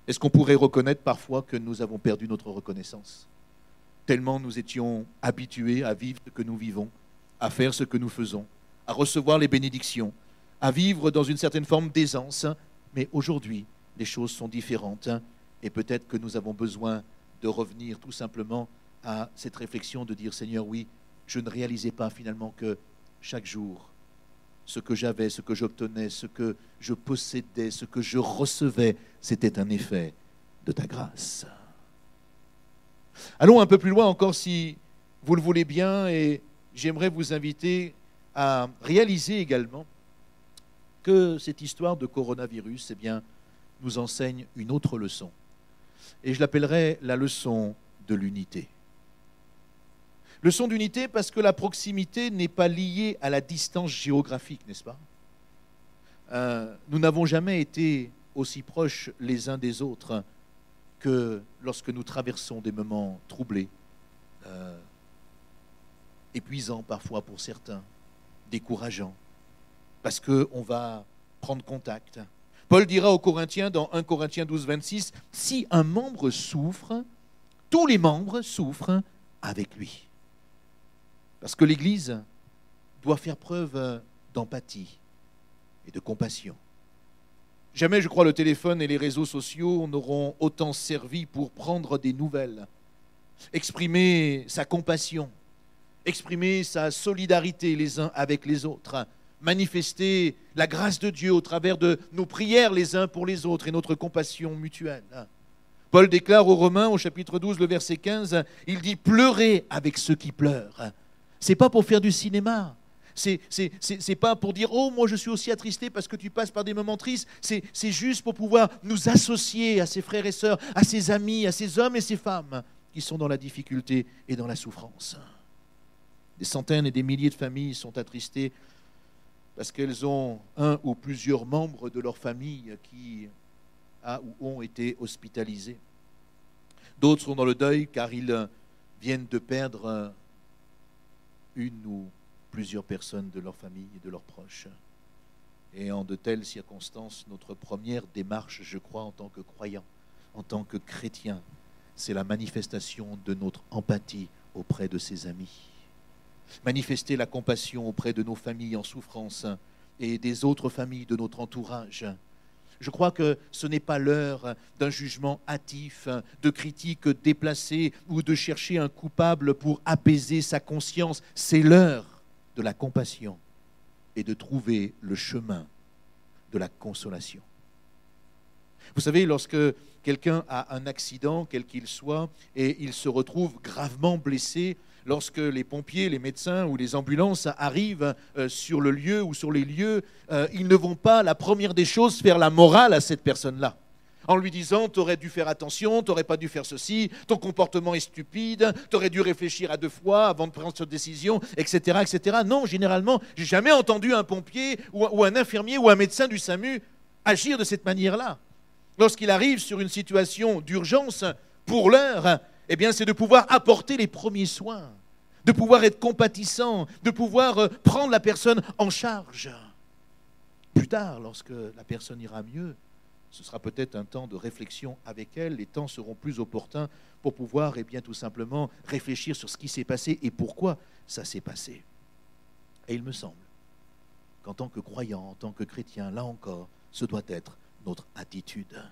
Est-ce qu'on pourrait reconnaître parfois que nous avons perdu notre reconnaissance? Tellement nous étions habitués à vivre ce que nous vivons, à faire ce que nous faisons, à recevoir les bénédictions, à vivre dans une certaine forme d'aisance. Mais aujourd'hui, les choses sont différentes et peut-être que nous avons besoin de revenir tout simplement à cette réflexion de dire « Seigneur, oui, je ne réalisais pas finalement que chaque jour, ce que j'avais, ce que j'obtenais, ce que je possédais, ce que je recevais, c'était un effet de ta grâce. » Allons un peu plus loin encore si vous le voulez bien et j'aimerais vous inviter à réaliser également que cette histoire de coronavirus, eh bien, nous enseigne une autre leçon. Et je l'appellerai la leçon de l'unité. Leçon d'unité parce que la proximité n'est pas liée à la distance géographique, n'est-ce pas? Nous n'avons jamais été aussi proches les uns des autres que lorsque nous traversons des moments troublés, épuisants parfois pour certains, décourageants, parce qu'on va prendre contact. Paul dira aux Corinthiens dans 1 Corinthiens 12, 26, « Si un membre souffre, tous les membres souffrent avec lui. » Parce que l'Église doit faire preuve d'empathie et de compassion. Jamais, je crois, le téléphone et les réseaux sociaux n'auront autant servi pour prendre des nouvelles, exprimer sa compassion, exprimer sa solidarité les uns avec les autres, manifester la grâce de Dieu au travers de nos prières les uns pour les autres et notre compassion mutuelle. Paul déclare aux Romains, au chapitre 12, le verset 15, il dit « Pleurez avec ceux qui pleurent ». Ce n'est pas pour faire du cinéma. C'est pas pour dire « Oh, moi je suis aussi attristé parce que tu passes par des moments tristes ». C'est juste pour pouvoir nous associer à ces frères et sœurs, à ces amis, à ces hommes et ces femmes qui sont dans la difficulté et dans la souffrance. Des centaines et des milliers de familles sont attristées parce qu'elles ont un ou plusieurs membres de leur famille qui a ou ont été hospitalisés. D'autres sont dans le deuil car ils viennent de perdre une ou plusieurs personnes de leur famille et de leurs proches. Et en de telles circonstances, notre première démarche, je crois, en tant que croyant, en tant que chrétien, c'est la manifestation de notre empathie auprès de ses amis. Manifester la compassion auprès de nos familles en souffrance et des autres familles de notre entourage. Je crois que ce n'est pas l'heure d'un jugement hâtif, de critiques déplacées ou de chercher un coupable pour apaiser sa conscience. C'est l'heure de la compassion et de trouver le chemin de la consolation. Vous savez, lorsque quelqu'un a un accident, quel qu'il soit, et il se retrouve gravement blessé, lorsque les pompiers, les médecins ou les ambulances arrivent sur le lieu ou sur les lieux, ils ne vont pas, la première des choses, faire la morale à cette personne-là. En lui disant, tu aurais dû faire attention, tu n'aurais pas dû faire ceci, ton comportement est stupide, tu aurais dû réfléchir à 2 fois avant de prendre cette décision, etc., etc. Non, généralement, je n'ai jamais entendu un pompier ou un infirmier ou un médecin du SAMU agir de cette manière-là. Lorsqu'il arrive sur une situation d'urgence, pour l'heure, eh bien, c'est de pouvoir apporter les premiers soins, de pouvoir être compatissant, de pouvoir prendre la personne en charge. Plus tard, lorsque la personne ira mieux, ce sera peut-être un temps de réflexion avec elle. Les temps seront plus opportuns pour pouvoir, eh bien, tout simplement réfléchir sur ce qui s'est passé et pourquoi ça s'est passé. Et il me semble qu'en tant que croyant, en tant que chrétien, là encore, ce doit être notre attitude.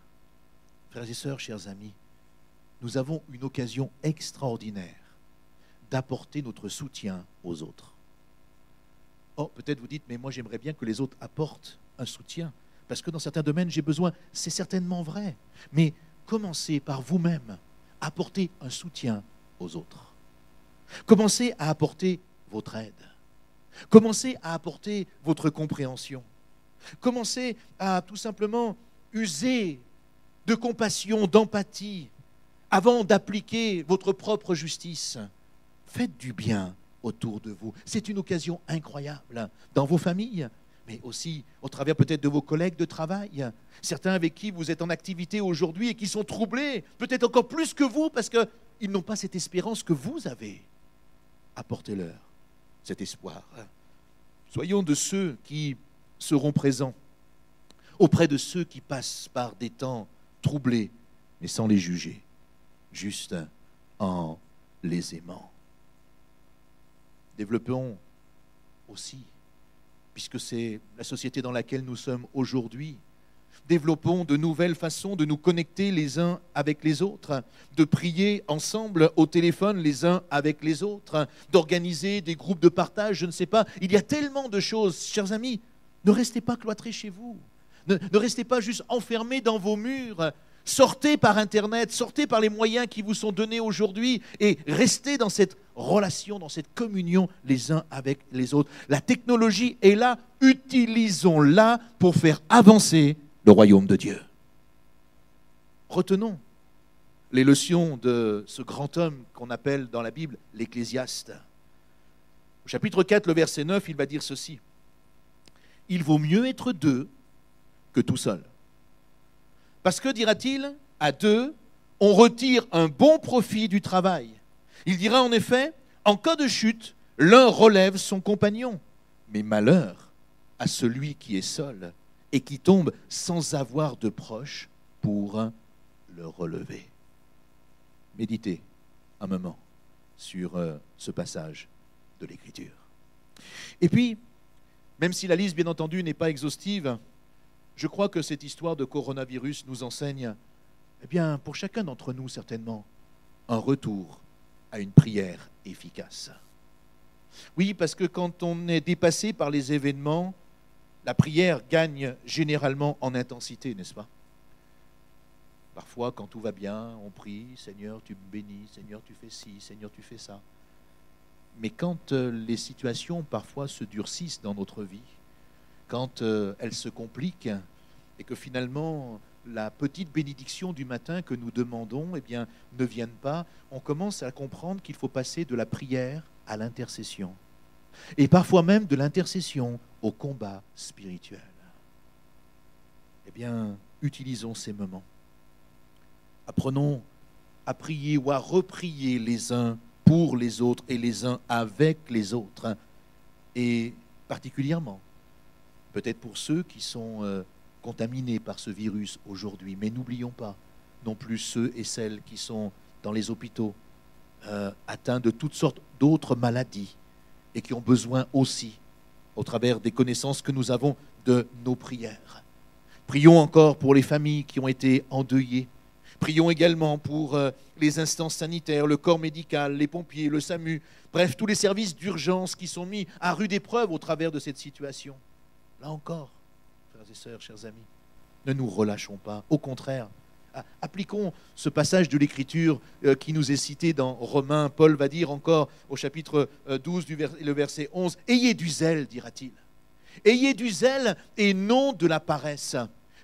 Frères et sœurs, chers amis, nous avons une occasion extraordinaire d'apporter notre soutien aux autres. Oh, peut-être vous dites, mais moi j'aimerais bien que les autres apportent un soutien, parce que dans certains domaines j'ai besoin, c'est certainement vrai, mais commencez par vous-même, apporter un soutien aux autres. Commencez à apporter votre aide. Commencez à apporter votre compréhension. Commencez à tout simplement user de compassion, d'empathie, avant d'appliquer votre propre justice. Faites du bien autour de vous. C'est une occasion incroyable dans vos familles, mais aussi au travers peut-être de vos collègues de travail. Certains avec qui vous êtes en activité aujourd'hui et qui sont troublés, peut-être encore plus que vous, parce qu'ils n'ont pas cette espérance que vous avez. Apportez-leur cet espoir. Soyons de ceux qui seront présents auprès de ceux qui passent par des temps troublés, mais sans les juger, juste en les aimant. Développons aussi, puisque c'est la société dans laquelle nous sommes aujourd'hui, développons de nouvelles façons de nous connecter les uns avec les autres, de prier ensemble au téléphone les uns avec les autres, d'organiser des groupes de partage, je ne sais pas. Il y a tellement de choses, chers amis, ne restez pas cloîtrés chez vous. Ne restez pas juste enfermés dans vos murs. Sortez par Internet, sortez par les moyens qui vous sont donnés aujourd'hui et restez dans cette relation, dans cette communion les uns avec les autres. La technologie est là, utilisons-la pour faire avancer le royaume de Dieu. Retenons les leçons de ce grand homme qu'on appelle dans la Bible l'Ecclésiaste. Au chapitre 4, le verset 9, il va dire ceci. « Il vaut mieux être deux que tout seul. Parce que, dira-t-il, à deux, on retire un bon profit du travail. Il dira en effet, en cas de chute, l'un relève son compagnon. Mais malheur à celui qui est seul et qui tombe sans avoir de proche pour le relever. » Méditez un moment sur ce passage de l'Écriture. Et puis, même si la liste, bien entendu, n'est pas exhaustive, je crois que cette histoire de coronavirus nous enseigne, eh bien, pour chacun d'entre nous, certainement, un retour à une prière efficace. Oui, parce que quand on est dépassé par les événements, la prière gagne généralement en intensité, n'est-ce pas? Parfois, quand tout va bien, on prie, Seigneur, tu me bénis, Seigneur, tu fais ci, Seigneur, tu fais ça. Mais quand les situations parfois se durcissent dans notre vie, quand elles se compliquent et que finalement la petite bénédiction du matin que nous demandons eh bien, ne vienne pas, on commence à comprendre qu'il faut passer de la prière à l'intercession. Et parfois même de l'intercession au combat spirituel. Eh bien, utilisons ces moments. Apprenons à prier ou à reprier les uns pour les autres et les uns avec les autres. Et particulièrement, peut-être pour ceux qui sont contaminés par ce virus aujourd'hui. Mais n'oublions pas non plus ceux et celles qui sont dans les hôpitaux, atteints de toutes sortes d'autres maladies et qui ont besoin aussi, au travers des connaissances que nous avons, de nos prières. Prions encore pour les familles qui ont été endeuillées. Prions également pour les instances sanitaires, le corps médical, les pompiers, le SAMU, bref, tous les services d'urgence qui sont mis à rude épreuve au travers de cette situation. Là encore, frères et sœurs, chers amis, ne nous relâchons pas. Au contraire, appliquons ce passage de l'Écriture qui nous est cité dans Romains. Paul va dire encore au chapitre 12, le verset 11, « Ayez du zèle, dira-t-il. Ayez du zèle et non de la paresse.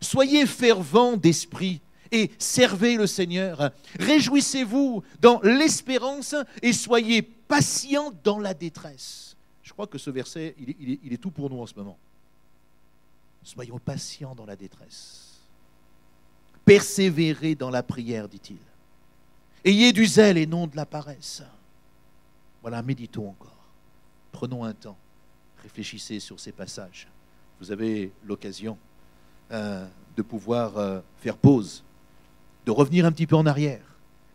Soyez fervents d'esprit. Et servez le Seigneur. Réjouissez-vous dans l'espérance et soyez patients dans la détresse. » Je crois que ce verset, il est tout pour nous en ce moment. Soyons patients dans la détresse. Persévérez dans la prière, dit-il. Ayez du zèle et non de la paresse. Voilà, méditons encore. Prenons un temps. Réfléchissez sur ces passages. Vous avez l'occasion de pouvoir faire pause, de revenir un petit peu en arrière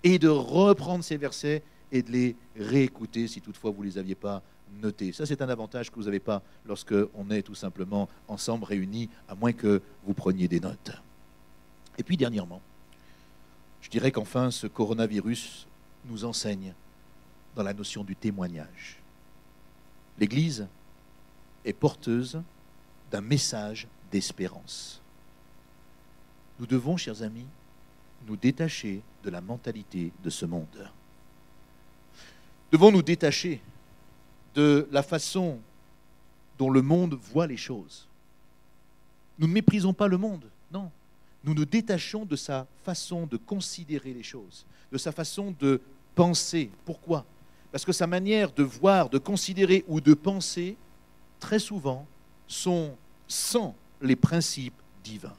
et de reprendre ces versets et de les réécouter si toutefois vous ne les aviez pas notés. Ça, c'est un avantage que vous n'avez pas lorsqu'on est tout simplement ensemble réunis, à moins que vous preniez des notes. Et puis, dernièrement, je dirais qu'enfin, ce coronavirus nous enseigne dans la notion du témoignage. L'Église est porteuse d'un message d'espérance. Nous devons, chers amis, nous détacher de la mentalité de ce monde. Devons nous détacher de la façon dont le monde voit les choses. Nous ne méprisons pas le monde, non. Nous nous détachons de sa façon de considérer les choses, de sa façon de penser. Pourquoi? Parce que sa manière de voir, de considérer ou de penser, très souvent, sont sans les principes divins.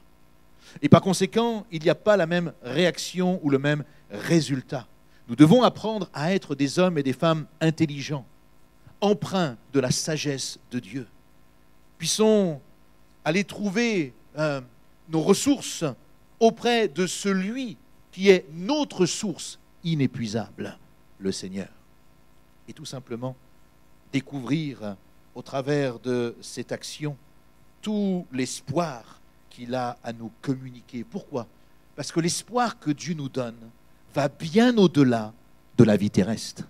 Et par conséquent, il n'y a pas la même réaction ou le même résultat. Nous devons apprendre à être des hommes et des femmes intelligents, empreints de la sagesse de Dieu. Puissons aller trouver nos ressources auprès de celui qui est notre source inépuisable, le Seigneur. Et tout simplement découvrir au travers de cette action tout l'espoir qu'il a à nous communiquer. Pourquoi? Parce que l'espoir que Dieu nous donne va bien au-delà de la vie terrestre.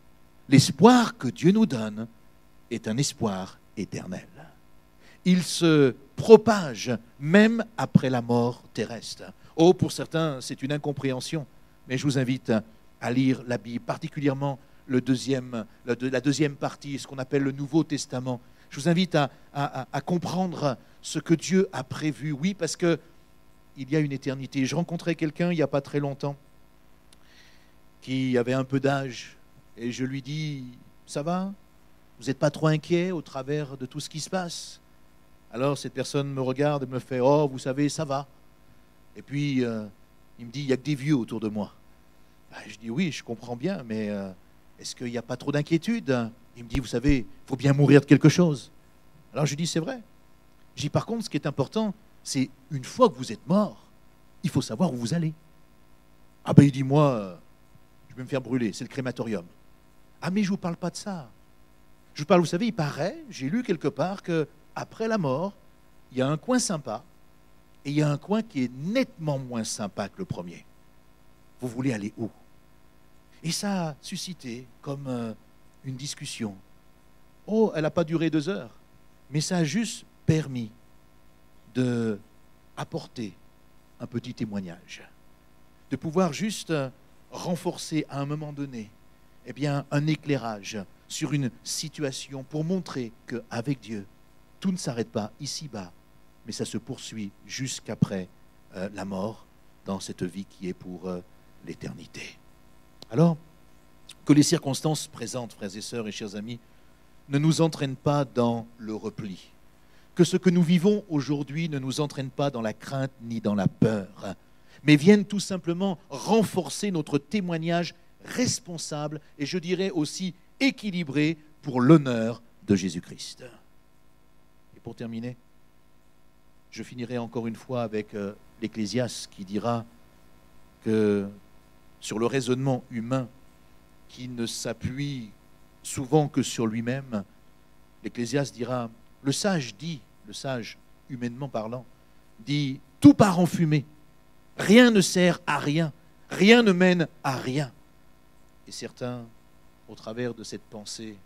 L'espoir que Dieu nous donne est un espoir éternel. Il se propage même après la mort terrestre. Oh, pour certains, c'est une incompréhension, mais je vous invite à lire la Bible, particulièrement la deuxième partie, ce qu'on appelle le Nouveau Testament. Je vous invite à comprendre ce que Dieu a prévu. Oui, parce qu'il y a une éternité. Je rencontrais quelqu'un il n'y a pas très longtemps qui avait un peu d'âge et je lui dis « Ça va ? Vous n'êtes pas trop inquiet au travers de tout ce qui se passe ?» Alors cette personne me regarde et me fait « Oh, vous savez, ça va. » Et puis il me dit « Il n'y a que des vieux autour de moi. » Je dis « Oui, je comprends bien, mais est-ce qu'il n'y a pas trop d'inquiétude ?» Il me dit « Vous savez, il faut bien mourir de quelque chose. » Alors je lui dis « C'est vrai. » Je dis « Par contre, ce qui est important, c'est une fois que vous êtes mort, il faut savoir où vous allez. » Ah ben il dit « Moi, je vais me faire brûler, c'est le crématorium. » Ah mais je ne vous parle pas de ça. Je vous parle, vous savez, il paraît, j'ai lu quelque part qu'après la mort, il y a un coin sympa et il y a un coin qui est nettement moins sympa que le premier. Vous voulez aller où? Et ça a suscité comme une discussion. Oh, elle n'a pas duré 2 heures, mais ça a juste permis d'apporter un petit témoignage, de pouvoir juste renforcer à un moment donné un éclairage sur une situation pour montrer qu'avec Dieu, tout ne s'arrête pas ici-bas, mais ça se poursuit jusqu'après la mort dans cette vie qui est pour l'éternité. Alors, que les circonstances présentes, frères et sœurs et chers amis, ne nous entraînent pas dans le repli. Que ce que nous vivons aujourd'hui ne nous entraîne pas dans la crainte ni dans la peur, mais viennent tout simplement renforcer notre témoignage responsable et je dirais aussi équilibré pour l'honneur de Jésus-Christ. Et pour terminer, je finirai encore une fois avec l'Ecclésiaste qui dira que sur le raisonnement humain qui ne s'appuie souvent que sur lui-même, l'Ecclésiaste dira, le sage humainement parlant, dit « Tout part en fumée, rien ne sert à rien, rien ne mène à rien. » Et certains, au travers de cette pensée,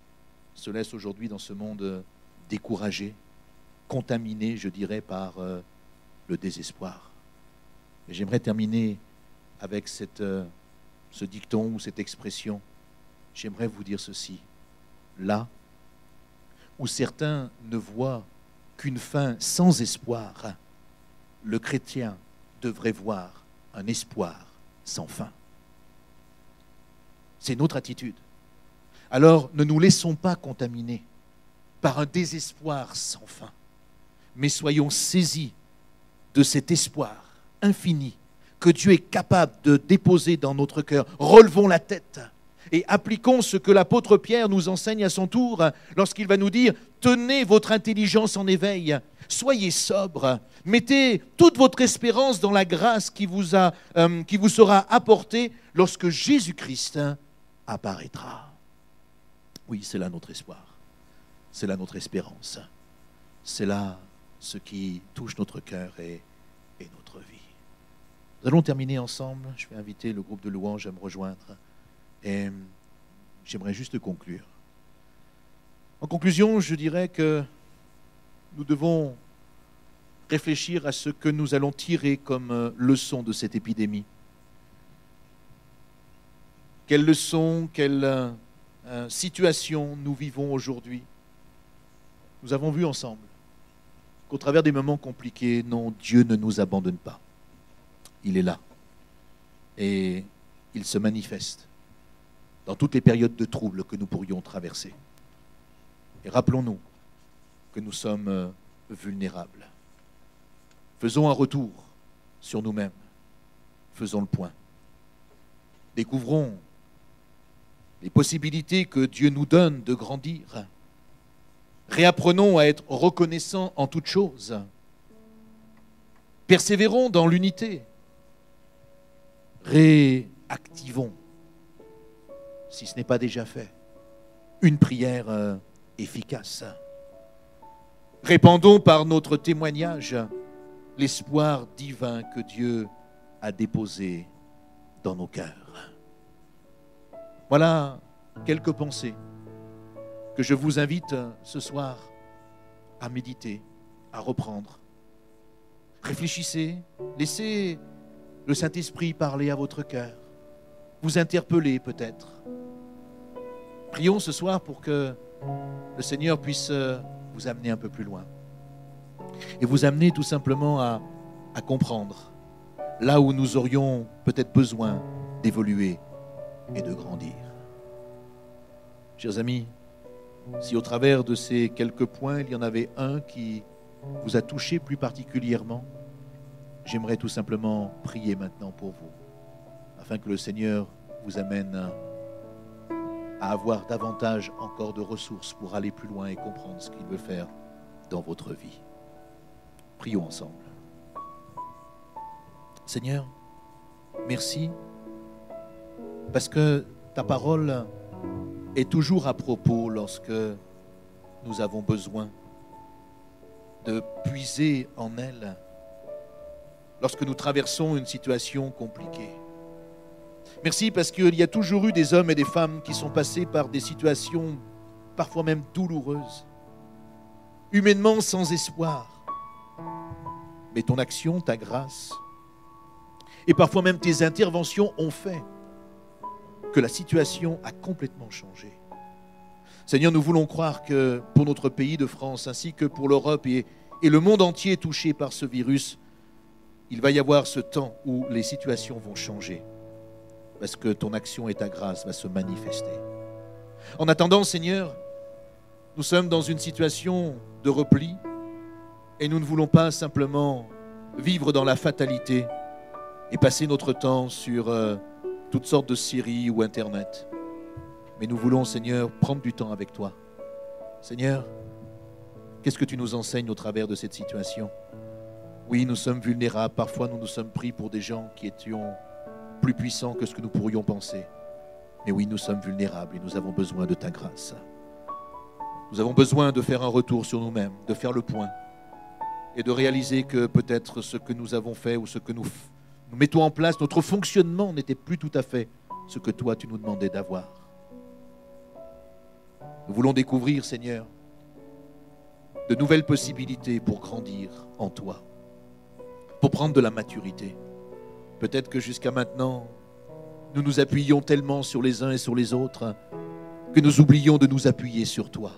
se laissent aujourd'hui dans ce monde découragés, contaminés, je dirais, par le désespoir. Et j'aimerais terminer avec ce dicton ou cette expression. J'aimerais vous dire ceci. Là où certains ne voient qu'une fin sans espoir, le chrétien devrait voir un espoir sans fin. C'est notre attitude. Alors ne nous laissons pas contaminer par un désespoir sans fin, mais soyons saisis de cet espoir infini que Dieu est capable de déposer dans notre cœur. Relevons la tête et appliquons ce que l'apôtre Pierre nous enseigne à son tour lorsqu'il va nous dire « Tenez votre intelligence en éveil, soyez sobre, mettez toute votre espérance dans la grâce qui vous sera apportée lorsque Jésus-Christ apparaîtra. » Oui, c'est là notre espoir, c'est là notre espérance, c'est là ce qui touche notre cœur et notre vie. Nous allons terminer ensemble. Je vais inviter le groupe de louanges à me rejoindre et j'aimerais juste conclure. En conclusion, je dirais que nous devons réfléchir à ce que nous allons tirer comme leçon de cette épidémie. Quelle leçon, quelle situation nous vivons aujourd'hui? Nous avons vu ensemble qu'au travers des moments compliqués, non, Dieu ne nous abandonne pas. Il est là et il se manifeste dans toutes les périodes de troubles que nous pourrions traverser. Et rappelons-nous que nous sommes vulnérables. Faisons un retour sur nous-mêmes. Faisons le point. Découvrons les possibilités que Dieu nous donne de grandir. Réapprenons à être reconnaissants en toutes choses. Persévérons dans l'unité. Réactivons, si ce n'est pas déjà fait, une prière efficace. Répandons par notre témoignage l'espoir divin que Dieu a déposé dans nos cœurs. Voilà quelques pensées que je vous invite ce soir à méditer, à reprendre. Réfléchissez, laissez le Saint-Esprit parler à votre cœur, vous interpeller peut-être. Prions ce soir pour que le Seigneur puisse vous amener un peu plus loin. Et vous amener tout simplement à comprendre là où nous aurions peut-être besoin d'évoluer et de grandir. Chers amis, si au travers de ces quelques points, il y en avait un qui vous a touché plus particulièrement, j'aimerais tout simplement prier maintenant pour vous, afin que le Seigneur vous amène à avoir davantage encore de ressources pour aller plus loin et comprendre ce qu'il veut faire dans votre vie. Prions ensemble. Seigneur, merci parce que ta parole est toujours à propos lorsque nous avons besoin de puiser en elle, lorsque nous traversons une situation compliquée. Merci parce qu'il y a toujours eu des hommes et des femmes qui sont passés par des situations parfois même douloureuses, humainement sans espoir. Mais ton action, ta grâce, et parfois même tes interventions ont fait que la situation a complètement changé. Seigneur, nous voulons croire que pour notre pays de France, ainsi que pour l'Europe et le monde entier touché par ce virus, il va y avoir ce temps où les situations vont changer, parce que ton action et ta grâce va se manifester. En attendant, Seigneur, nous sommes dans une situation de repli, et nous ne voulons pas simplement vivre dans la fatalité et passer notre temps sur toutes sortes de séries ou Internet. Mais nous voulons, Seigneur, prendre du temps avec toi. Seigneur, qu'est-ce que tu nous enseignes au travers de cette situation? Oui, nous sommes vulnérables. Parfois, nous nous sommes pris pour des gens qui étions plus puissants que ce que nous pourrions penser. Mais oui, nous sommes vulnérables et nous avons besoin de ta grâce. Nous avons besoin de faire un retour sur nous-mêmes, de faire le point et de réaliser que peut-être ce que nous avons fait ou ce que nous mettons en place, notre fonctionnement n'était plus tout à fait ce que toi tu nous demandais d'avoir. Nous voulons découvrir, Seigneur, de nouvelles possibilités pour grandir en toi, pour prendre de la maturité. Peut-être que jusqu'à maintenant, nous nous appuyons tellement sur les uns et sur les autres que nous oublions de nous appuyer sur toi.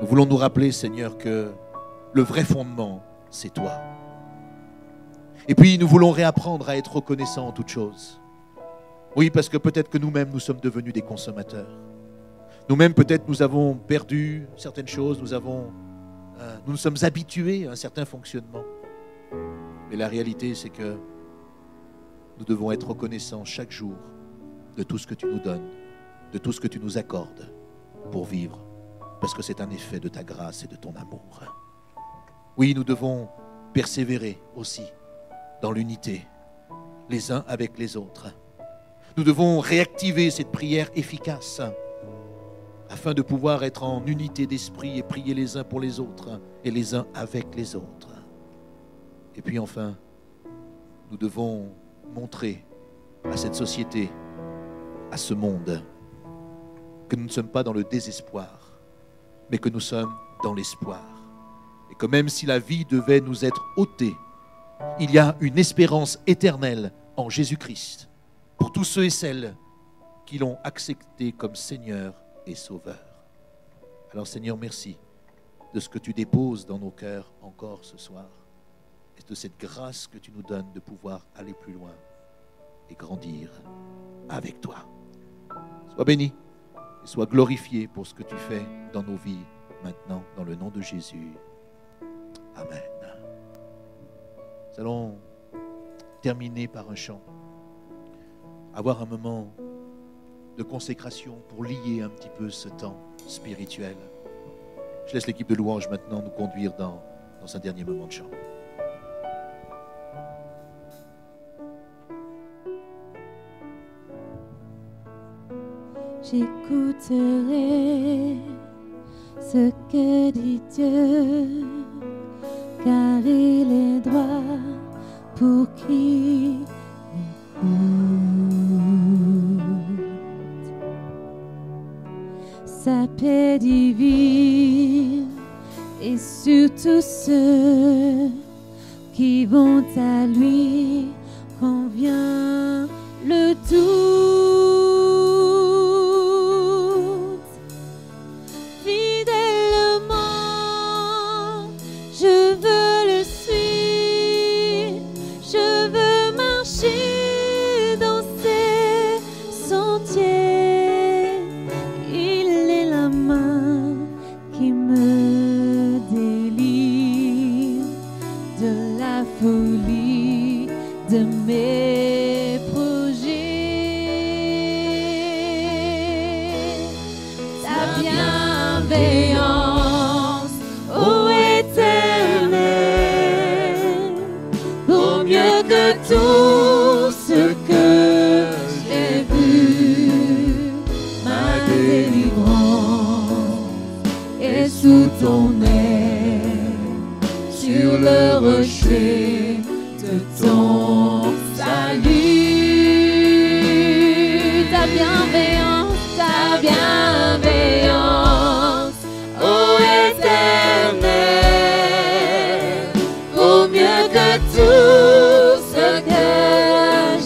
Nous voulons nous rappeler, Seigneur, que le vrai fondement, c'est toi. Et puis, nous voulons réapprendre à être reconnaissants en toutes choses. Oui, parce que peut-être que nous-mêmes, nous sommes devenus des consommateurs. Nous-mêmes, peut-être, nous avons perdu certaines choses, nous nous sommes habitués à un certain fonctionnement. Mais la réalité, c'est que nous devons être reconnaissants chaque jour de tout ce que tu nous donnes, de tout ce que tu nous accordes pour vivre, parce que c'est un effet de ta grâce et de ton amour. Oui, nous devons persévérer aussi dans l'unité, les uns avec les autres. Nous devons réactiver cette prière efficace afin de pouvoir être en unité d'esprit et prier les uns pour les autres et les uns avec les autres. Et puis enfin, nous devons montrer à cette société, à ce monde, que nous ne sommes pas dans le désespoir, mais que nous sommes dans l'espoir. Et que même si la vie devait nous être ôtée, il y a une espérance éternelle en Jésus-Christ pour tous ceux et celles qui l'ont accepté comme Seigneur et Sauveur. Alors Seigneur, merci de ce que tu déposes dans nos cœurs encore ce soir et de cette grâce que tu nous donnes de pouvoir aller plus loin et grandir avec toi. Sois béni et sois glorifié pour ce que tu fais dans nos vies maintenant, dans le nom de Jésus. Amen. Nous allons terminer par un chant, avoir un moment de consécration pour lier un petit peu ce temps spirituel. Je laisse l'équipe de louange maintenant nous conduire dans un dernier moment de chant. J'écouterai ce que dit Dieu, car il est droit pour qui l'écoute. Sa paix divine et sur tous ceux qui vont à lui convient le tout. ton aile, sur le rocher de ton salut. Ta bienveillance, ô Éternel, vaut mieux que tout ce que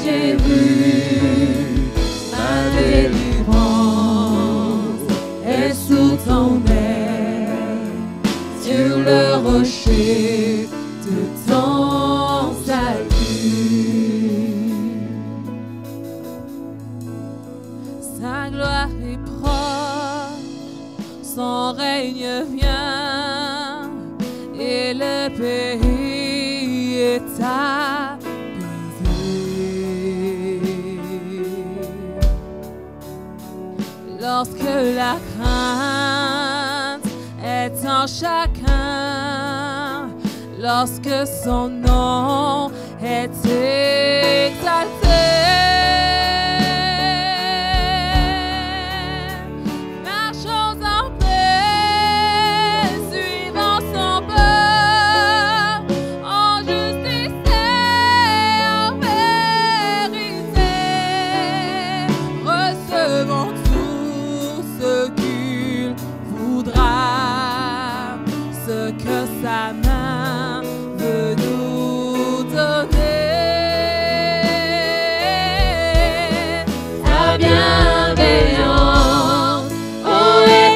j'ai vu. Ma délivrance est sous ton aile, sur le rocher de ton salut. Sa gloire est proche, son règne vient, et le pays est apaisé. Lorsque la crainte est en chacun, lorsque son nom est exalté, marchons en paix, suivant son peur, en justice et en vérité, recevons tout ce qu'il voudra, ce que sa main veut nous donner. Ta bienveillance, ô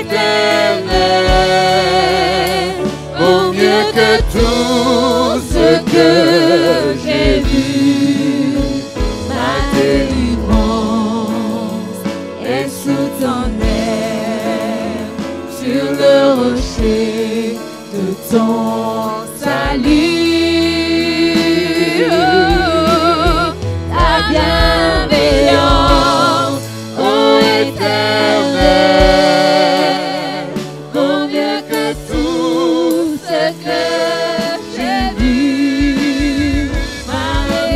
Éternel, vaut mieux que tout ce que j'ai vu. Ma délivrance est sous ton aile, sur le rocher de ton salut. Oh, ta bienveillance, ô Éternel, vaut mieux que tout ce que j'ai vu. Ma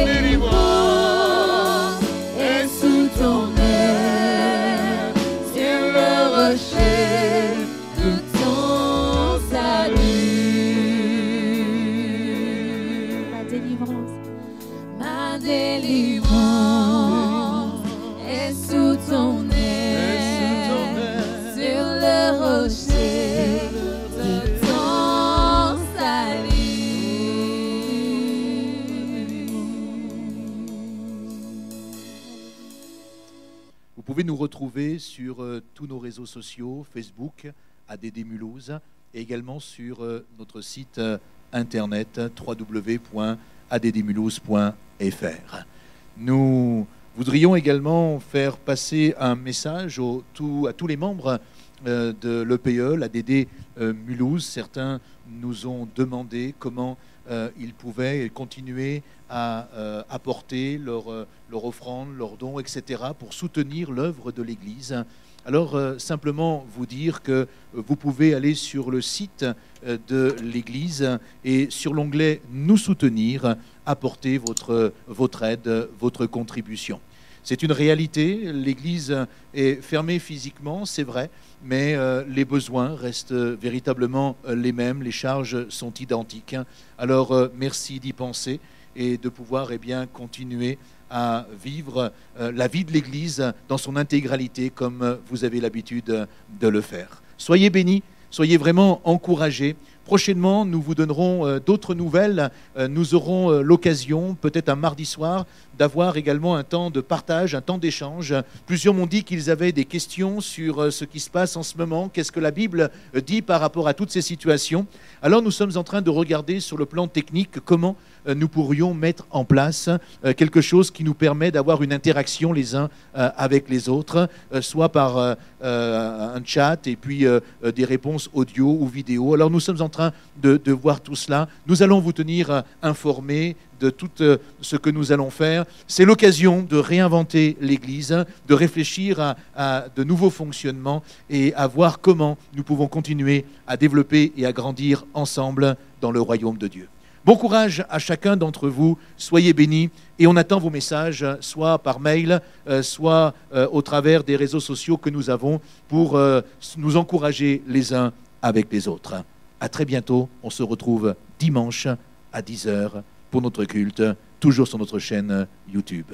délivrance est sous ton aile, sur le rocher de ton salut. Ma délivrance. Ma délivrance est sous ton aile, sur le rocher de ton salut. Vous pouvez nous retrouver sur tous nos réseaux sociaux, Facebook, ADD Mulhouse, et également sur notre site internet www.addmulhouse.fr. Nous voudrions également faire passer un message à tous les membres de l'EPE, l'ADD Mulhouse. Certains nous ont demandé comment ils pouvaient continuer à apporter leur offrande, leurs dons, etc., pour soutenir l'œuvre de l'Église. Alors, simplement vous dire que vous pouvez aller sur le site de l'Église et sur l'onglet « Nous soutenir », apporter votre aide, votre contribution. C'est une réalité, l'Église est fermée physiquement, c'est vrai, mais les besoins restent véritablement les mêmes, les charges sont identiques. Alors, merci d'y penser et de pouvoir continuer à vivre la vie de l'Église dans son intégralité comme vous avez l'habitude de le faire. Soyez bénis, soyez vraiment encouragés. Prochainement, nous vous donnerons d'autres nouvelles. Nous aurons l'occasion, peut-être un mardi soir, d'avoir également un temps de partage, un temps d'échange. Plusieurs m'ont dit qu'ils avaient des questions sur ce qui se passe en ce moment. Qu'est-ce que la Bible dit par rapport à toutes ces situations? Alors nous sommes en train de regarder sur le plan technique comment nous pourrions mettre en place quelque chose qui nous permet d'avoir une interaction les uns avec les autres, soit par un chat et puis des réponses audio ou vidéo. Alors nous sommes en train de voir tout cela. Nous allons vous tenir informés de tout ce que nous allons faire. C'est l'occasion de réinventer l'Église, de réfléchir à de nouveaux fonctionnements et à voir comment nous pouvons continuer à développer et à grandir ensemble dans le royaume de Dieu. Bon courage à chacun d'entre vous, soyez bénis et on attend vos messages, soit par mail, soit au travers des réseaux sociaux que nous avons pour nous encourager les uns avec les autres. À très bientôt. On se retrouve dimanche à 10h pour notre culte, toujours sur notre chaîne YouTube.